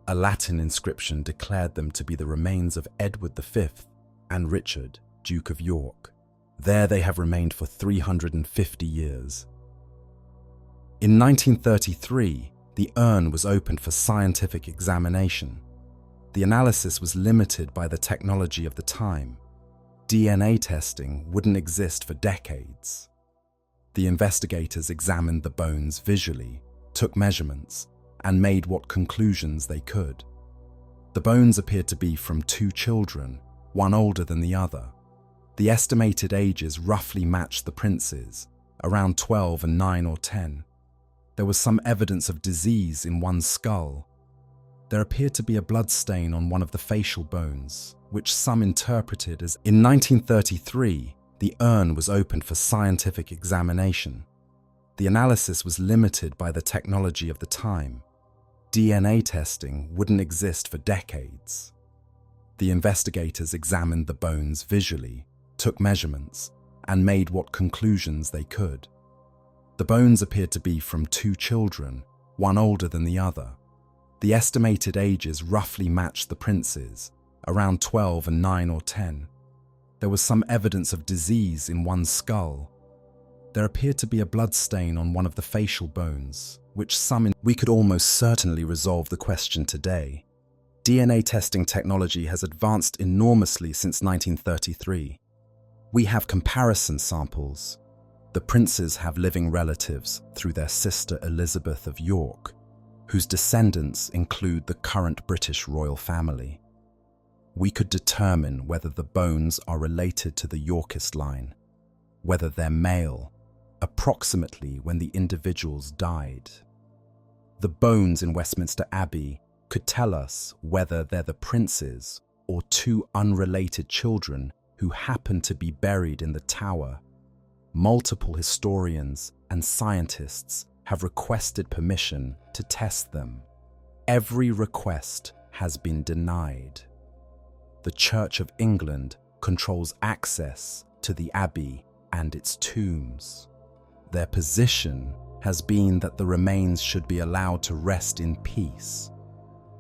S1: A Latin inscription declared them to be the remains of Edward V and Richard, Duke of York. There they have remained for 350 years. In 1933, the urn was opened for scientific examination. The analysis was limited by the technology of the time. DNA testing wouldn't exist for decades. The investigators examined the bones visually, took measurements, and made what conclusions they could. The bones appeared to be from 2 children, one older than the other. The estimated ages roughly matched the princes, around 12 and 9 or 10. There was some evidence of disease in one skull. There appeared to be a blood stain on one of the facial bones, which some interpreted as in 1933, the urn was opened for scientific examination. The analysis was limited by the technology of the time. DNA testing wouldn't exist for decades. The investigators examined the bones visually, took measurements, and made what conclusions they could. The bones appeared to be from 2 children, one older than the other. The estimated ages roughly matched the princes, around 12 and 9 or 10. There was some evidence of disease in one skull. There appeared to be a blood stain on one of the facial bones, which we could almost certainly resolve the question today. DNA testing technology has advanced enormously since 1933. We have comparison samples. The princes have living relatives through their sister Elizabeth of York, whose descendants include the current British royal family. We could determine whether the bones are related to the Yorkist line, whether they're male, approximately when the individuals died. The bones in Westminster Abbey could tell us whether they're the princes or 2 unrelated children who happen to be buried in the tower. Multiple historians and scientists have requested permission to test them. Every request has been denied. The Church of England controls access to the Abbey and its tombs. Their position has been that the remains should be allowed to rest in peace,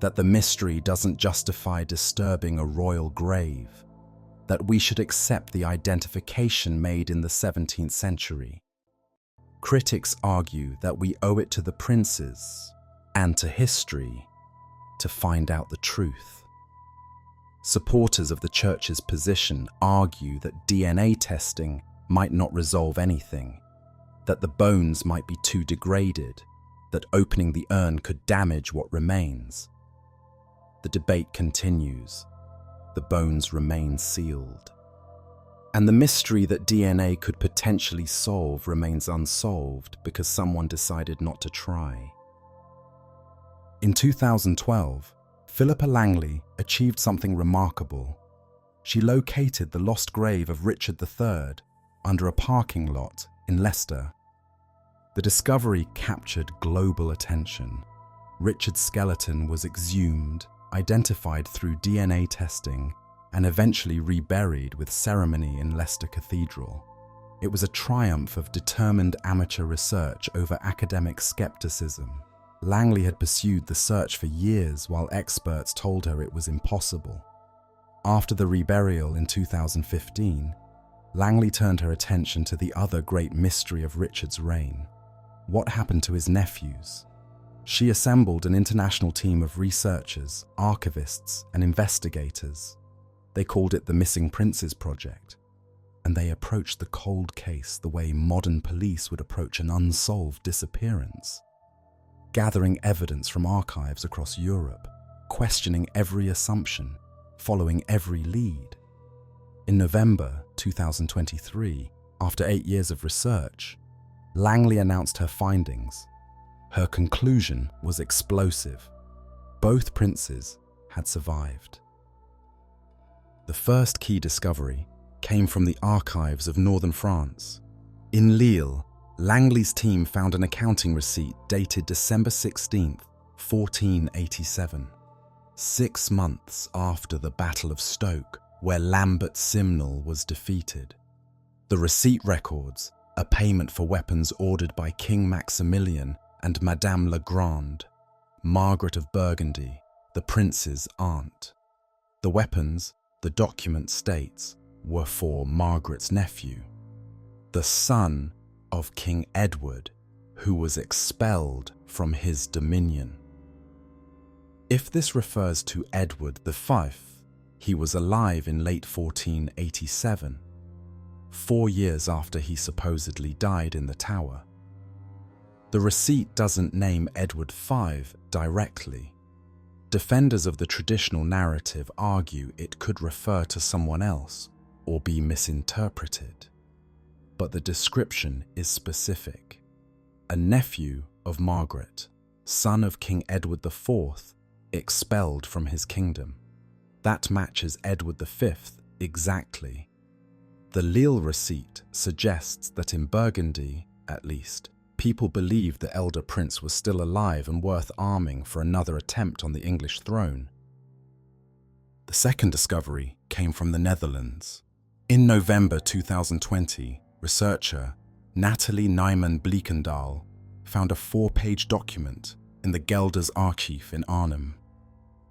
S1: that the mystery doesn't justify disturbing a royal grave, that we should accept the identification made in the 17th century. Critics argue that we owe it to the princes and to history to find out the truth. Supporters of the Church's position argue that DNA testing might not resolve anything, that the bones might be too degraded, that opening the urn could damage what remains. The debate continues. The bones remain sealed. And the mystery that DNA could potentially solve remains unsolved because someone decided not to try. In 2012, Philippa Langley achieved something remarkable. She located the lost grave of Richard III under a parking lot in Leicester. The discovery captured global attention. Richard's skeleton was exhumed, identified through DNA testing, and eventually reburied with ceremony in Leicester Cathedral. It was a triumph of determined amateur research over academic skepticism. Langley had pursued the search for years while experts told her it was impossible. After the reburial in 2015, Langley turned her attention to the other great mystery of Richard's reign. What happened to his nephews? She assembled an international team of researchers, archivists, and investigators. They called it the Missing Princes Project, and they approached the cold case the way modern police would approach an unsolved disappearance, gathering evidence from archives across Europe, questioning every assumption, following every lead. In November 2023, after 8 years of research, Langley announced her findings. Her conclusion was explosive. Both princes had survived. The first key discovery came from the archives of northern France. In Lille, Langley's team found an accounting receipt dated December 16, 1487, 6 months after the Battle of Stoke, where Lambert Simnel was defeated. The receipt records a payment for weapons ordered by King Maximilian and Madame la Grande, Margaret of Burgundy, the prince's aunt. The weapons, the document states, were for Margaret's nephew, the son of King Edward, who was expelled from his dominion. If this refers to Edward V, he was alive in late 1487, 4 years after he supposedly died in the Tower. The receipt doesn't name Edward V directly. Defenders of the traditional narrative argue it could refer to someone else or be misinterpreted. But the description is specific. A nephew of Margaret, son of King Edward IV, expelled from his kingdom. That matches Edward V exactly. The Lille receipt suggests that in Burgundy, at least, people believed the elder prince was still alive and worth arming for another attempt on the English throne. The second discovery came from the Netherlands. In November 2020, researcher Nathalie Nijman-Bleekendaal found a 4-page document in the Gelders Archief in Arnhem.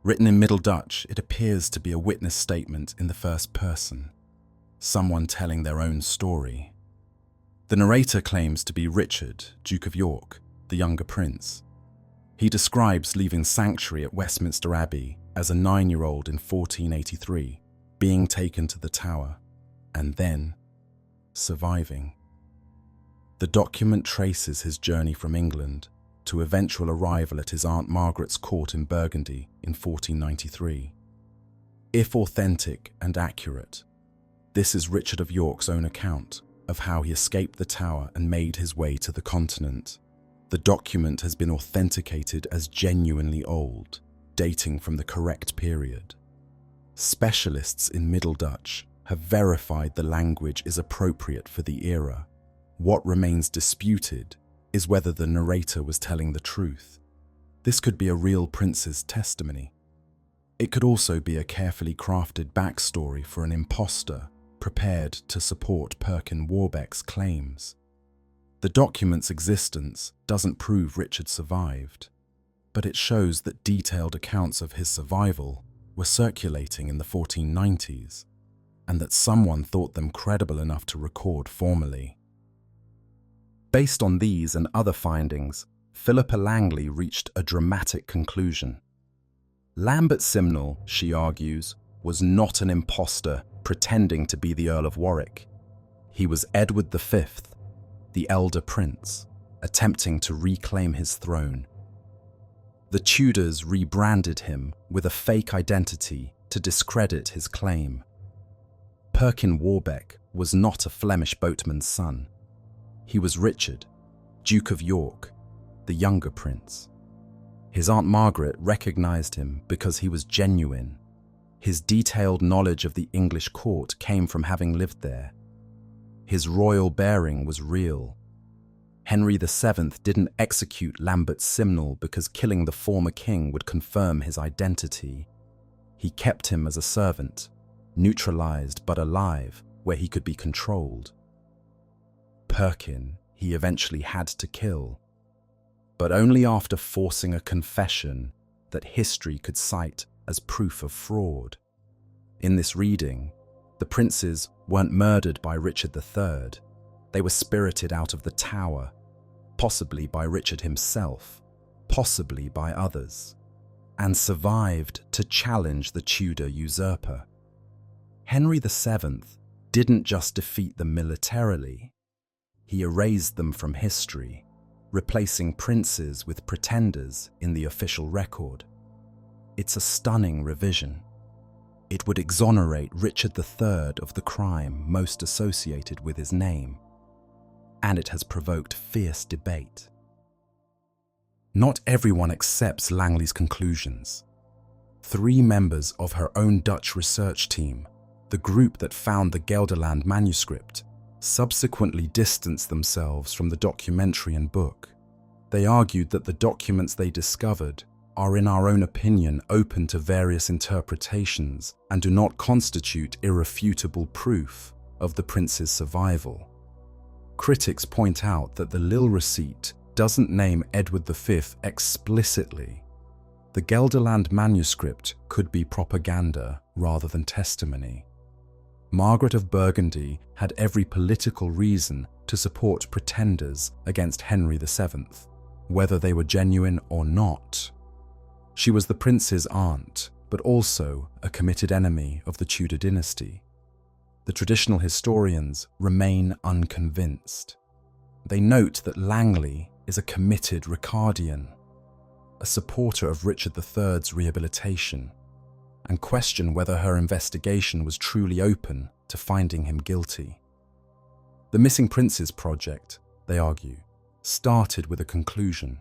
S1: Written in Middle Dutch, it appears to be a witness statement in the first person, someone telling their own story. The narrator claims to be Richard, Duke of York, the younger prince. He describes leaving sanctuary at Westminster Abbey as a 9-year-old in 1483, being taken to the Tower, and then surviving. The document traces his journey from England to eventual arrival at his Aunt Margaret's court in Burgundy in 1493. If authentic and accurate, this is Richard of York's own account of how he escaped the Tower and made his way to the continent. The document has been authenticated as genuinely old, dating from the correct period. Specialists in Middle Dutch have verified the language is appropriate for the era. What remains disputed is whether the narrator was telling the truth. This could be a real prince's testimony. It could also be a carefully crafted backstory for an impostor prepared to support Perkin Warbeck's claims. The document's existence doesn't prove Richard survived, but it shows that detailed accounts of his survival were circulating in the 1490s, and that someone thought them credible enough to record formally. Based on these and other findings, Philippa Langley reached a dramatic conclusion. Lambert Simnel, she argues, was not an impostor pretending to be the Earl of Warwick. He was Edward V, the elder prince, attempting to reclaim his throne. The Tudors rebranded him with a fake identity to discredit his claim. Perkin Warbeck was not a Flemish boatman's son. He was Richard, Duke of York, the younger prince. His Aunt Margaret recognized him because he was genuine. His detailed knowledge of the English court came from having lived there. His royal bearing was real. Henry VII didn't execute Lambert Simnel because killing the former king would confirm his identity. He kept him as a servant, neutralized but alive, where he could be controlled. Perkin he eventually had to kill, but only after forcing a confession that history could cite as proof of fraud. In this reading, the princes weren't murdered by Richard III. They were spirited out of the Tower, possibly by Richard himself, possibly by others, and survived to challenge the Tudor usurper. Henry VII didn't just defeat them militarily, he erased them from history, replacing princes with pretenders in the official record. It's a stunning revision. It would exonerate Richard III of the crime most associated with his name, and it has provoked fierce debate. Not everyone accepts Langley's conclusions. 3 members of her own Dutch research team, the group that found the Gelderland manuscript, subsequently distanced themselves from the documentary and book. They argued that the documents they discovered are, in our own opinion, open to various interpretations and do not constitute irrefutable proof of the prince's survival. Critics point out that the Lille receipt doesn't name Edward V explicitly. The Gelderland manuscript could be propaganda rather than testimony. Margaret of Burgundy had every political reason to support pretenders against Henry VII, whether they were genuine or not. She was the prince's aunt, but also a committed enemy of the Tudor dynasty. The traditional historians remain unconvinced. They note that Langley is a committed Ricardian, a supporter of Richard III's rehabilitation, and question whether her investigation was truly open to finding him guilty. The Missing Princes project, they argue, started with a conclusion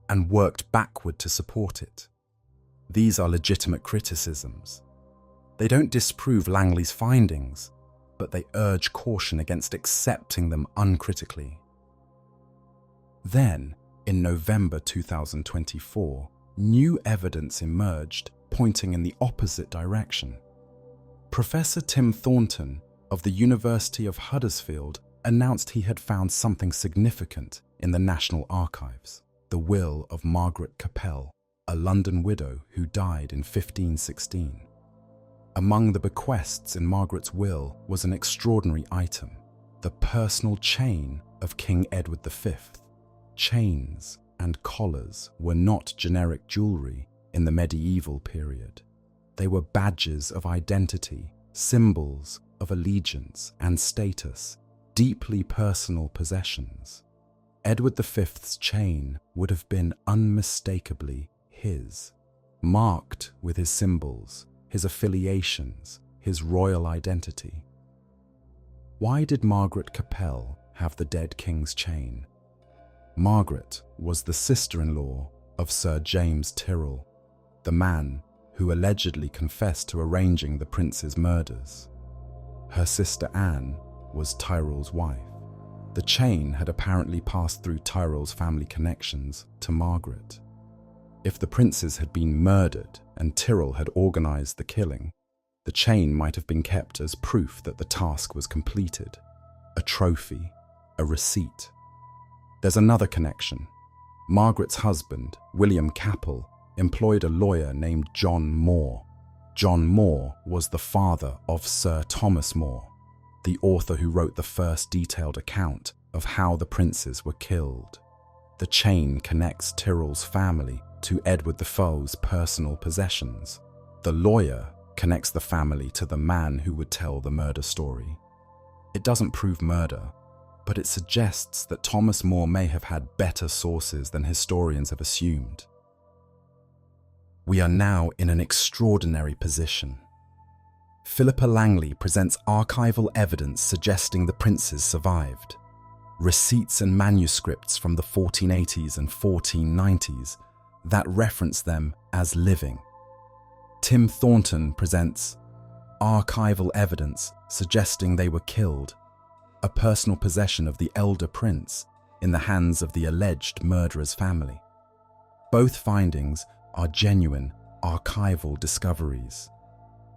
S1: and worked backward to support it. These are legitimate criticisms. They don't disprove Langley's findings, but they urge caution against accepting them uncritically. Then, in November 2024, new evidence emerged pointing in the opposite direction. Professor Tim Thornton of the University of Huddersfield announced he had found something significant in the National Archives, the will of Margaret Capel, a London widow who died in 1516. Among the bequests in Margaret's will was an extraordinary item, the personal chain of King Edward V. Chains and collars were not generic jewelry in the medieval period. They were badges of identity, symbols of allegiance and status, deeply personal possessions. Edward V's chain would have been unmistakably his, marked with his symbols, his affiliations, his royal identity. Why did Margaret Capel have the dead king's chain? Margaret was the sister-in-law of Sir James Tyrrell, the man who allegedly confessed to arranging the prince's murders. Her sister Anne was Tyrrell's wife. The chain had apparently passed through Tyrrell's family connections to Margaret. If the princes had been murdered and Tyrrell had organized the killing, the chain might have been kept as proof that the task was completed, a trophy, a receipt. There's another connection. Margaret's husband, William Capel, employed a lawyer named John Moore. John Moore was the father of Sir Thomas More, the author who wrote the first detailed account of how the princes were killed. The chain connects Tyrrell's family to Edward IV's personal possessions. The lawyer connects the family to the man who would tell the murder story. It doesn't prove murder, but it suggests that Thomas More may have had better sources than historians have assumed. We are now in an extraordinary position. Philippa Langley presents archival evidence suggesting the princes survived. Receipts and manuscripts from the 1480s and 1490s that reference them as living. Tim Thornton presents archival evidence suggesting they were killed, a personal possession of the elder prince in the hands of the alleged murderer's family. Both findings are genuine archival discoveries.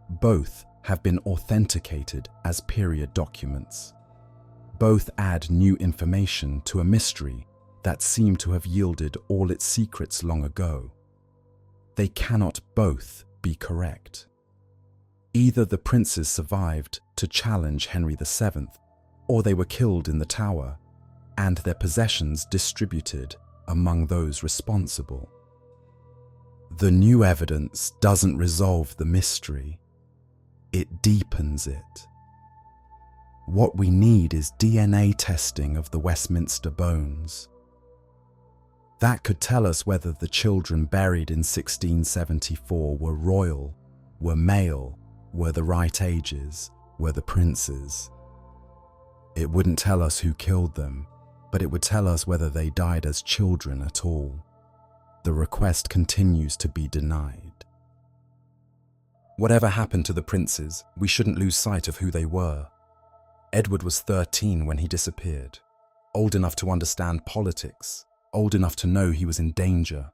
S1: Both have been authenticated as period documents. Both add new information to a mystery that seemed to have yielded all its secrets long ago. They cannot both be correct. Either the princes survived to challenge Henry VII, or they were killed in the Tower, and their possessions distributed among those responsible. The new evidence doesn't resolve the mystery, it deepens it. What we need is DNA testing of the Westminster bones. That could tell us whether the children buried in 1674 were royal, were male, Were the right ages? Were the princes? It wouldn't tell us who killed them, but it would tell us whether they died as children at all. The request continues to be denied. Whatever happened to the princes, we shouldn't lose sight of who they were. Edward was 13 when he disappeared, old enough to understand politics, old enough to know he was in danger.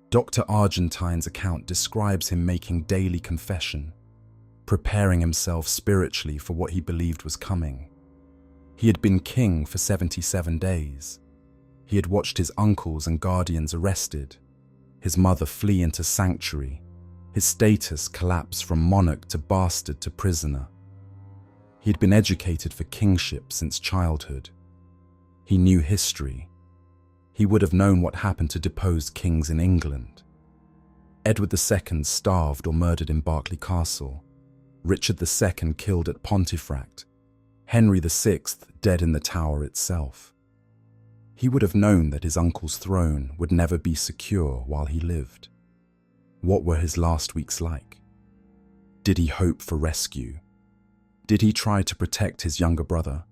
S1: Dr. Argentine's account describes him making daily confession, preparing himself spiritually for what he believed was coming. He had been king for 77 days. He had watched his uncles and guardians arrested, his mother flee into sanctuary, his status collapse from monarch to bastard to prisoner. He had been educated for kingship since childhood. He knew history. He would have known what happened to deposed kings in England. Edward II starved or murdered in Berkeley Castle, Richard II killed at Pontefract, Henry VI dead in the Tower itself. He would have known that his uncle's throne would never be secure while he lived. What were his last weeks like? Did he hope for rescue? Did he try to protect his younger brother?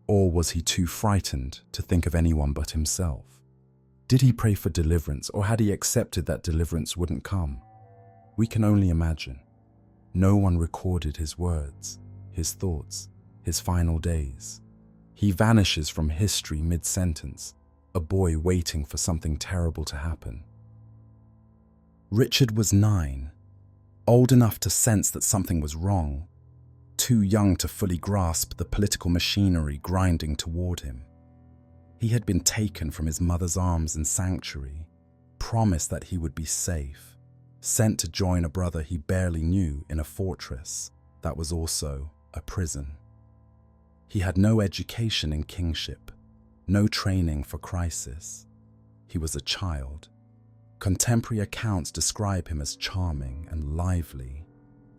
S1: Or was he too frightened to think of anyone but himself? Did he pray for deliverance, or had he accepted that deliverance wouldn't come? We can only imagine. No one recorded his words, his thoughts, his final days. He vanishes from history mid-sentence, a boy waiting for something terrible to happen. Richard was 9, old enough to sense that something was wrong, too young to fully grasp the political machinery grinding toward him. He had been taken from his mother's arms in sanctuary, promised that he would be safe, sent to join a brother he barely knew in a fortress that was also a prison. He had no education in kingship, no training for crisis. He was a child. Contemporary accounts describe him as charming and lively.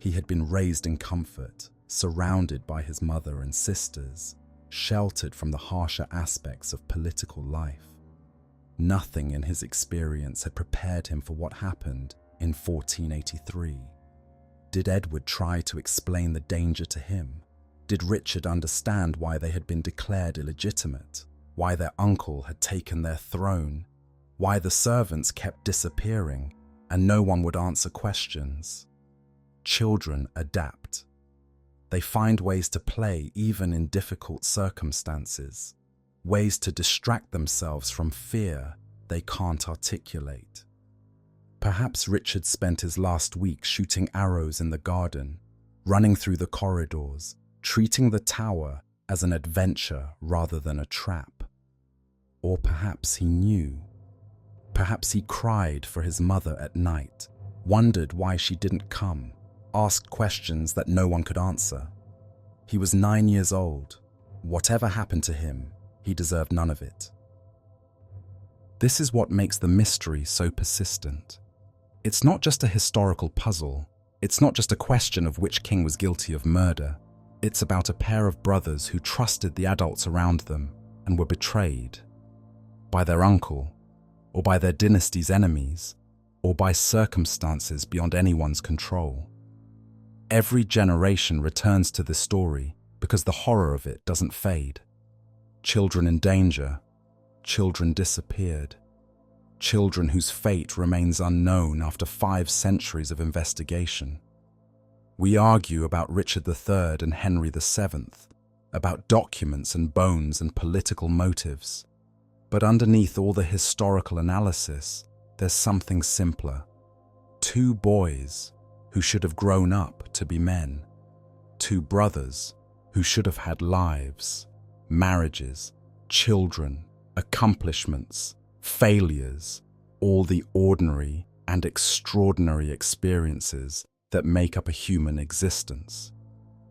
S1: He had been raised in comfort, surrounded by his mother and sisters, sheltered from the harsher aspects of political life. Nothing in his experience had prepared him for what happened in 1483. Did Edward try to explain the danger to him? Did Richard understand why they had been declared illegitimate? Why their uncle had taken their throne? Why the servants kept disappearing and no one would answer questions? Children adapt. They find ways to play even in difficult circumstances, ways to distract themselves from fear they can't articulate. Perhaps Richard spent his last week shooting arrows in the garden, running through the corridors, treating the tower as an adventure rather than a trap. Or perhaps he knew. Perhaps he cried for his mother at night, wondered why she didn't come, asked questions that no one could answer. He was 9 years old. Whatever happened to him, he deserved none of it. This is what makes the mystery so persistent. It's not just a historical puzzle. It's not just a question of which king was guilty of murder. It's about a pair of brothers who trusted the adults around them and were betrayed by their uncle, or by their dynasty's enemies, or by circumstances beyond anyone's control. Every generation returns to this story because the horror of it doesn't fade. Children in danger, children disappeared, children whose fate remains unknown after 5 centuries of investigation. We argue about Richard III and Henry VII, about documents and bones and political motives. But underneath all the historical analysis, there's something simpler. 2 boys who should have grown up to be men. 2 brothers who should have had lives, marriages, children, accomplishments, failures, all the ordinary and extraordinary experiences that make up a human existence.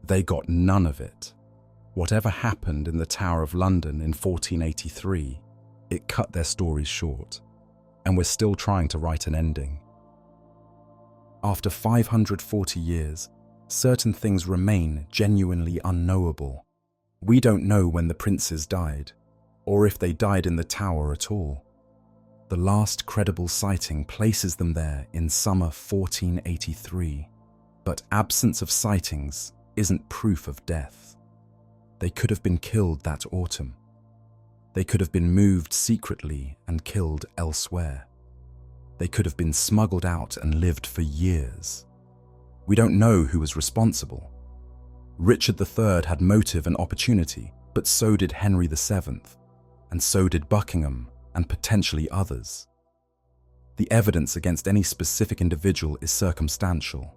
S1: They got none of it. Whatever happened in the Tower of London in 1483, it cut their stories short, and we're still trying to write an ending. After 540 years, certain things remain genuinely unknowable. We don't know when the princes died, or if they died in the tower at all. The last credible sighting places them there in summer 1483. But absence of sightings isn't proof of death. They could have been killed that autumn. They could have been moved secretly and killed elsewhere. They could have been smuggled out and lived for years. We don't know who was responsible. Richard III had motive and opportunity, but so did Henry VII, and so did Buckingham and potentially others. The evidence against any specific individual is circumstantial.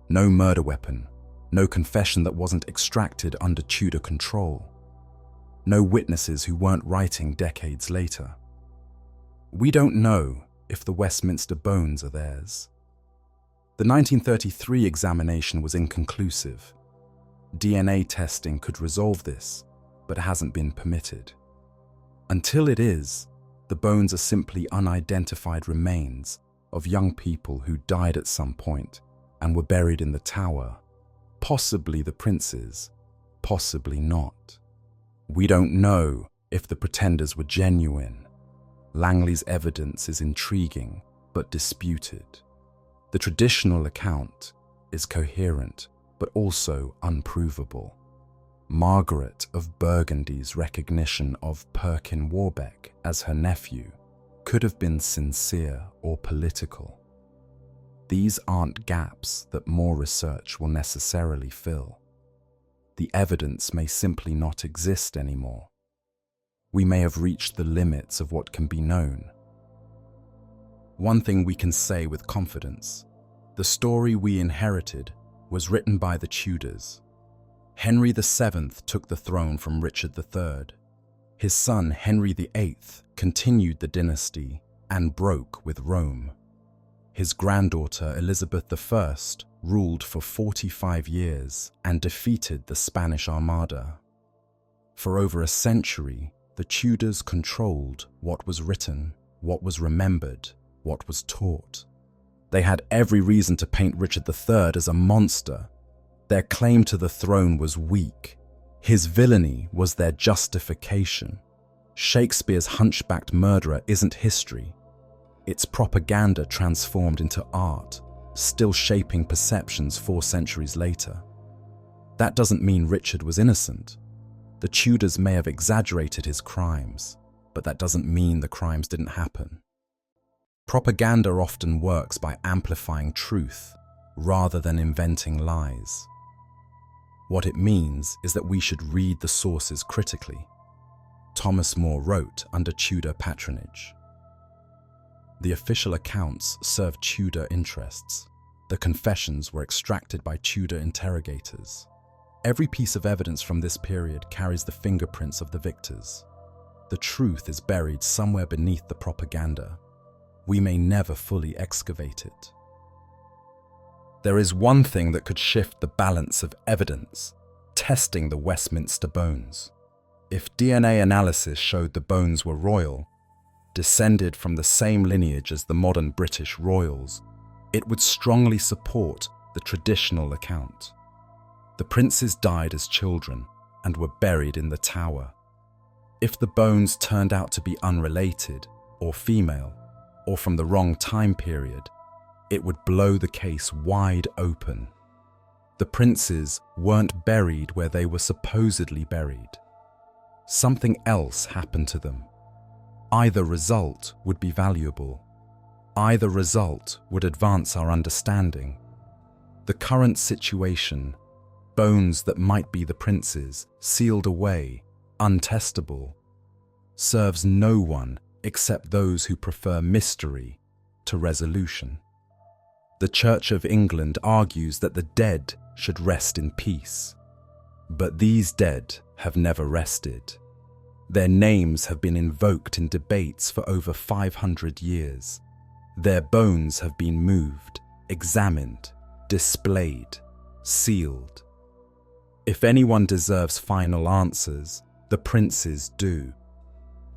S1: No murder weapon, no confession that wasn't extracted under Tudor control, no witnesses who weren't writing decades later. We don't know if the Westminster bones are theirs. The 1933 examination was inconclusive. DNA testing could resolve this, but hasn't been permitted. Until it is, the bones are simply unidentified remains of young people who died at some point and were buried in the Tower, possibly the princes, possibly not. We don't know if the pretenders were genuine. Langley's evidence is intriguing but disputed. The traditional account is coherent but also unprovable. Margaret of Burgundy's recognition of Perkin Warbeck as her nephew could have been sincere or political. These aren't gaps that more research will necessarily fill. The evidence may simply not exist anymore. We may have reached the limits of what can be known. One thing we can say with confidence: the story we inherited was written by the Tudors. Henry VII took the throne from Richard III. His son Henry VIII continued the dynasty and broke with Rome. His granddaughter Elizabeth I ruled for 45 years and defeated the Spanish Armada. For over a century, the Tudors controlled what was written, what was remembered, what was taught. They had every reason to paint Richard III as a monster. Their claim to the throne was weak. His villainy was their justification. Shakespeare's hunchbacked murderer isn't history. It's propaganda transformed into art, still shaping perceptions 4 centuries later. That doesn't mean Richard was innocent. The Tudors may have exaggerated his crimes, but that doesn't mean the crimes didn't happen. Propaganda often works by amplifying truth rather than inventing lies. What it means is that we should read the sources critically. Thomas More wrote under Tudor patronage. The official accounts served Tudor interests. The confessions were extracted by Tudor interrogators. Every piece of evidence from this period carries the fingerprints of the victors. The truth is buried somewhere beneath the propaganda. We may never fully excavate it. There is one thing that could shift the balance of evidence: testing the Westminster bones. If DNA analysis showed the bones were royal, descended from the same lineage as the modern British royals, it would strongly support the traditional account. The princes died as children and were buried in the Tower. If the bones turned out to be unrelated, or female, or from the wrong time period, it would blow the case wide open. The princes weren't buried where they were supposedly buried. Something else happened to them. Either result would be valuable. Either result would advance our understanding. The current situation, bones that might be the princes, sealed away, untestable, serves no one except those who prefer mystery to resolution. The Church of England argues that the dead should rest in peace. But these dead have never rested. Their names have been invoked in debates for over 500 years. Their bones have been moved, examined, displayed, sealed. If anyone deserves final answers, the princes do.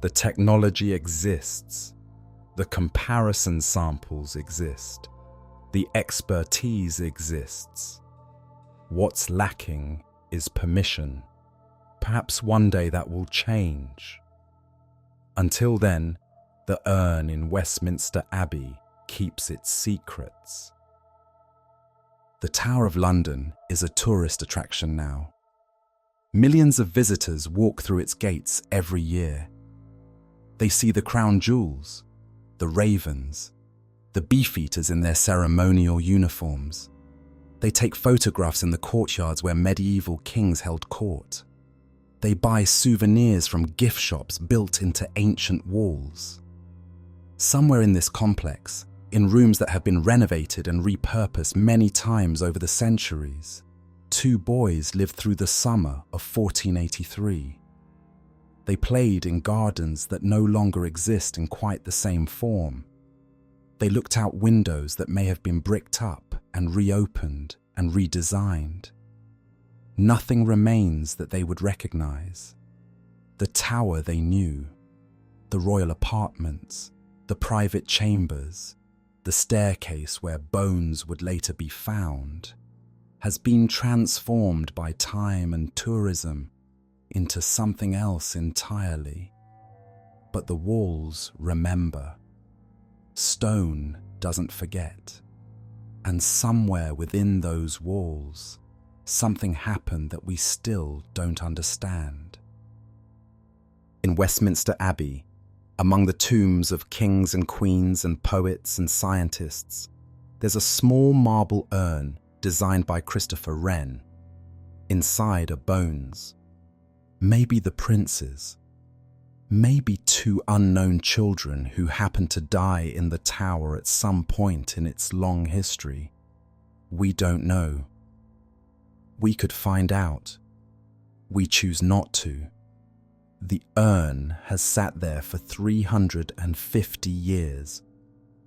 S1: The technology exists. The comparison samples exist. The expertise exists. What's lacking is permission. Perhaps one day that will change. Until then, the urn in Westminster Abbey keeps its secrets. The Tower of London is a tourist attraction now. Millions of visitors walk through its gates every year. They see the crown jewels, the ravens, the beefeaters in their ceremonial uniforms. They take photographs in the courtyards where medieval kings held court. They buy souvenirs from gift shops built into ancient walls. Somewhere in this complex, in rooms that have been renovated and repurposed many times over the centuries, two boys lived through the summer of 1483. They played in gardens that no longer exist in quite the same form. They looked out windows that may have been bricked up and reopened and redesigned. Nothing remains that they would recognize. The tower they knew, the royal apartments, the private chambers, the staircase where bones would later be found, has been transformed by time and tourism into something else entirely. But the walls remember. Stone doesn't forget. And somewhere within those walls, something happened that we still don't understand. In Westminster Abbey, among the tombs of kings and queens and poets and scientists, there's a small marble urn designed by Christopher Wren. Inside are bones. Maybe the princes. Maybe two unknown children who happened to die in the tower at some point in its long history. We don't know. We could find out. We choose not to. The urn has sat there for 350 years.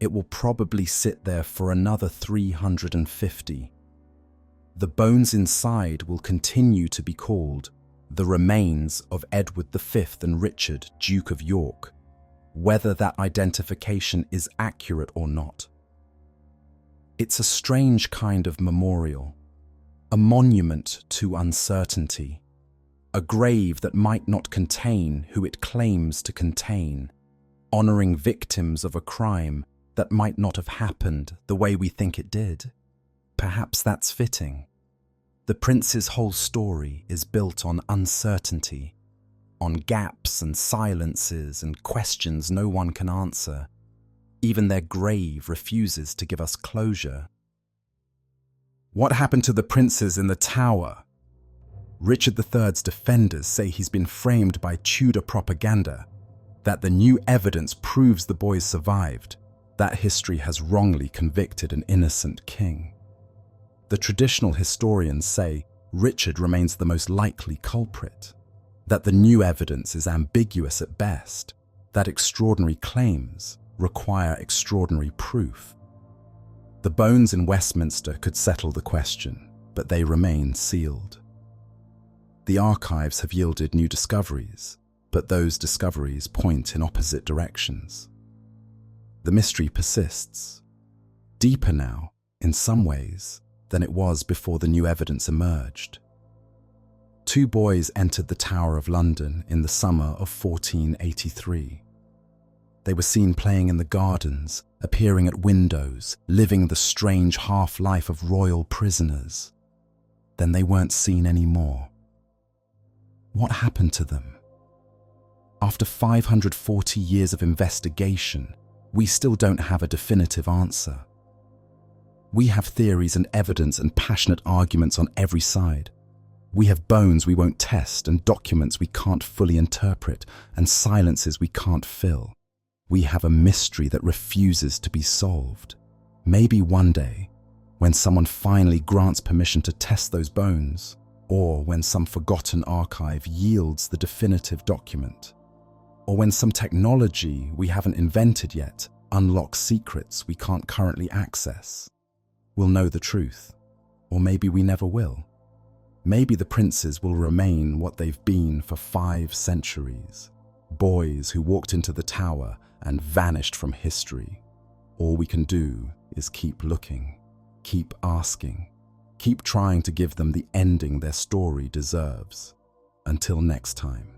S1: It will probably sit there for another 350. The bones inside will continue to be called the remains of Edward V and Richard, Duke of York, whether that identification is accurate or not. It's a strange kind of memorial, a monument to uncertainty, a grave that might not contain who it claims to contain, honoring victims of a crime that might not have happened the way we think it did. Perhaps that's fitting. The prince's whole story is built on uncertainty, on gaps and silences and questions no one can answer. Even their grave refuses to give us closure. What happened to the princes in the tower? Richard III's defenders say he's been framed by Tudor propaganda, that the new evidence proves the boys survived, that history has wrongly convicted an innocent king. The traditional historians say Richard remains the most likely culprit, that the new evidence is ambiguous at best, that extraordinary claims require extraordinary proof. The bones in Westminster could settle the question, but they remain sealed. The archives have yielded new discoveries, but those discoveries point in opposite directions. The mystery persists, deeper now, in some ways, than it was before the new evidence emerged. Two boys entered the Tower of London in the summer of 1483. They were seen playing in the gardens, appearing at windows, living the strange half-life of royal prisoners. Then they weren't seen anymore. What happened to them? After 540 years of investigation, we still don't have a definitive answer. We have theories and evidence and passionate arguments on every side. We have bones we won't test and documents we can't fully interpret and silences we can't fill. We have a mystery that refuses to be solved. Maybe one day, when someone finally grants permission to test those bones, or when some forgotten archive yields the definitive document, or when some technology we haven't invented yet unlocks secrets we can't currently access, we'll know the truth. Or maybe we never will. Maybe the princes will remain what they've been for 5 centuries. Boys who walked into the tower and vanished from history. All we can do is keep looking, keep asking, keep trying to give them the ending their story deserves. Until next time.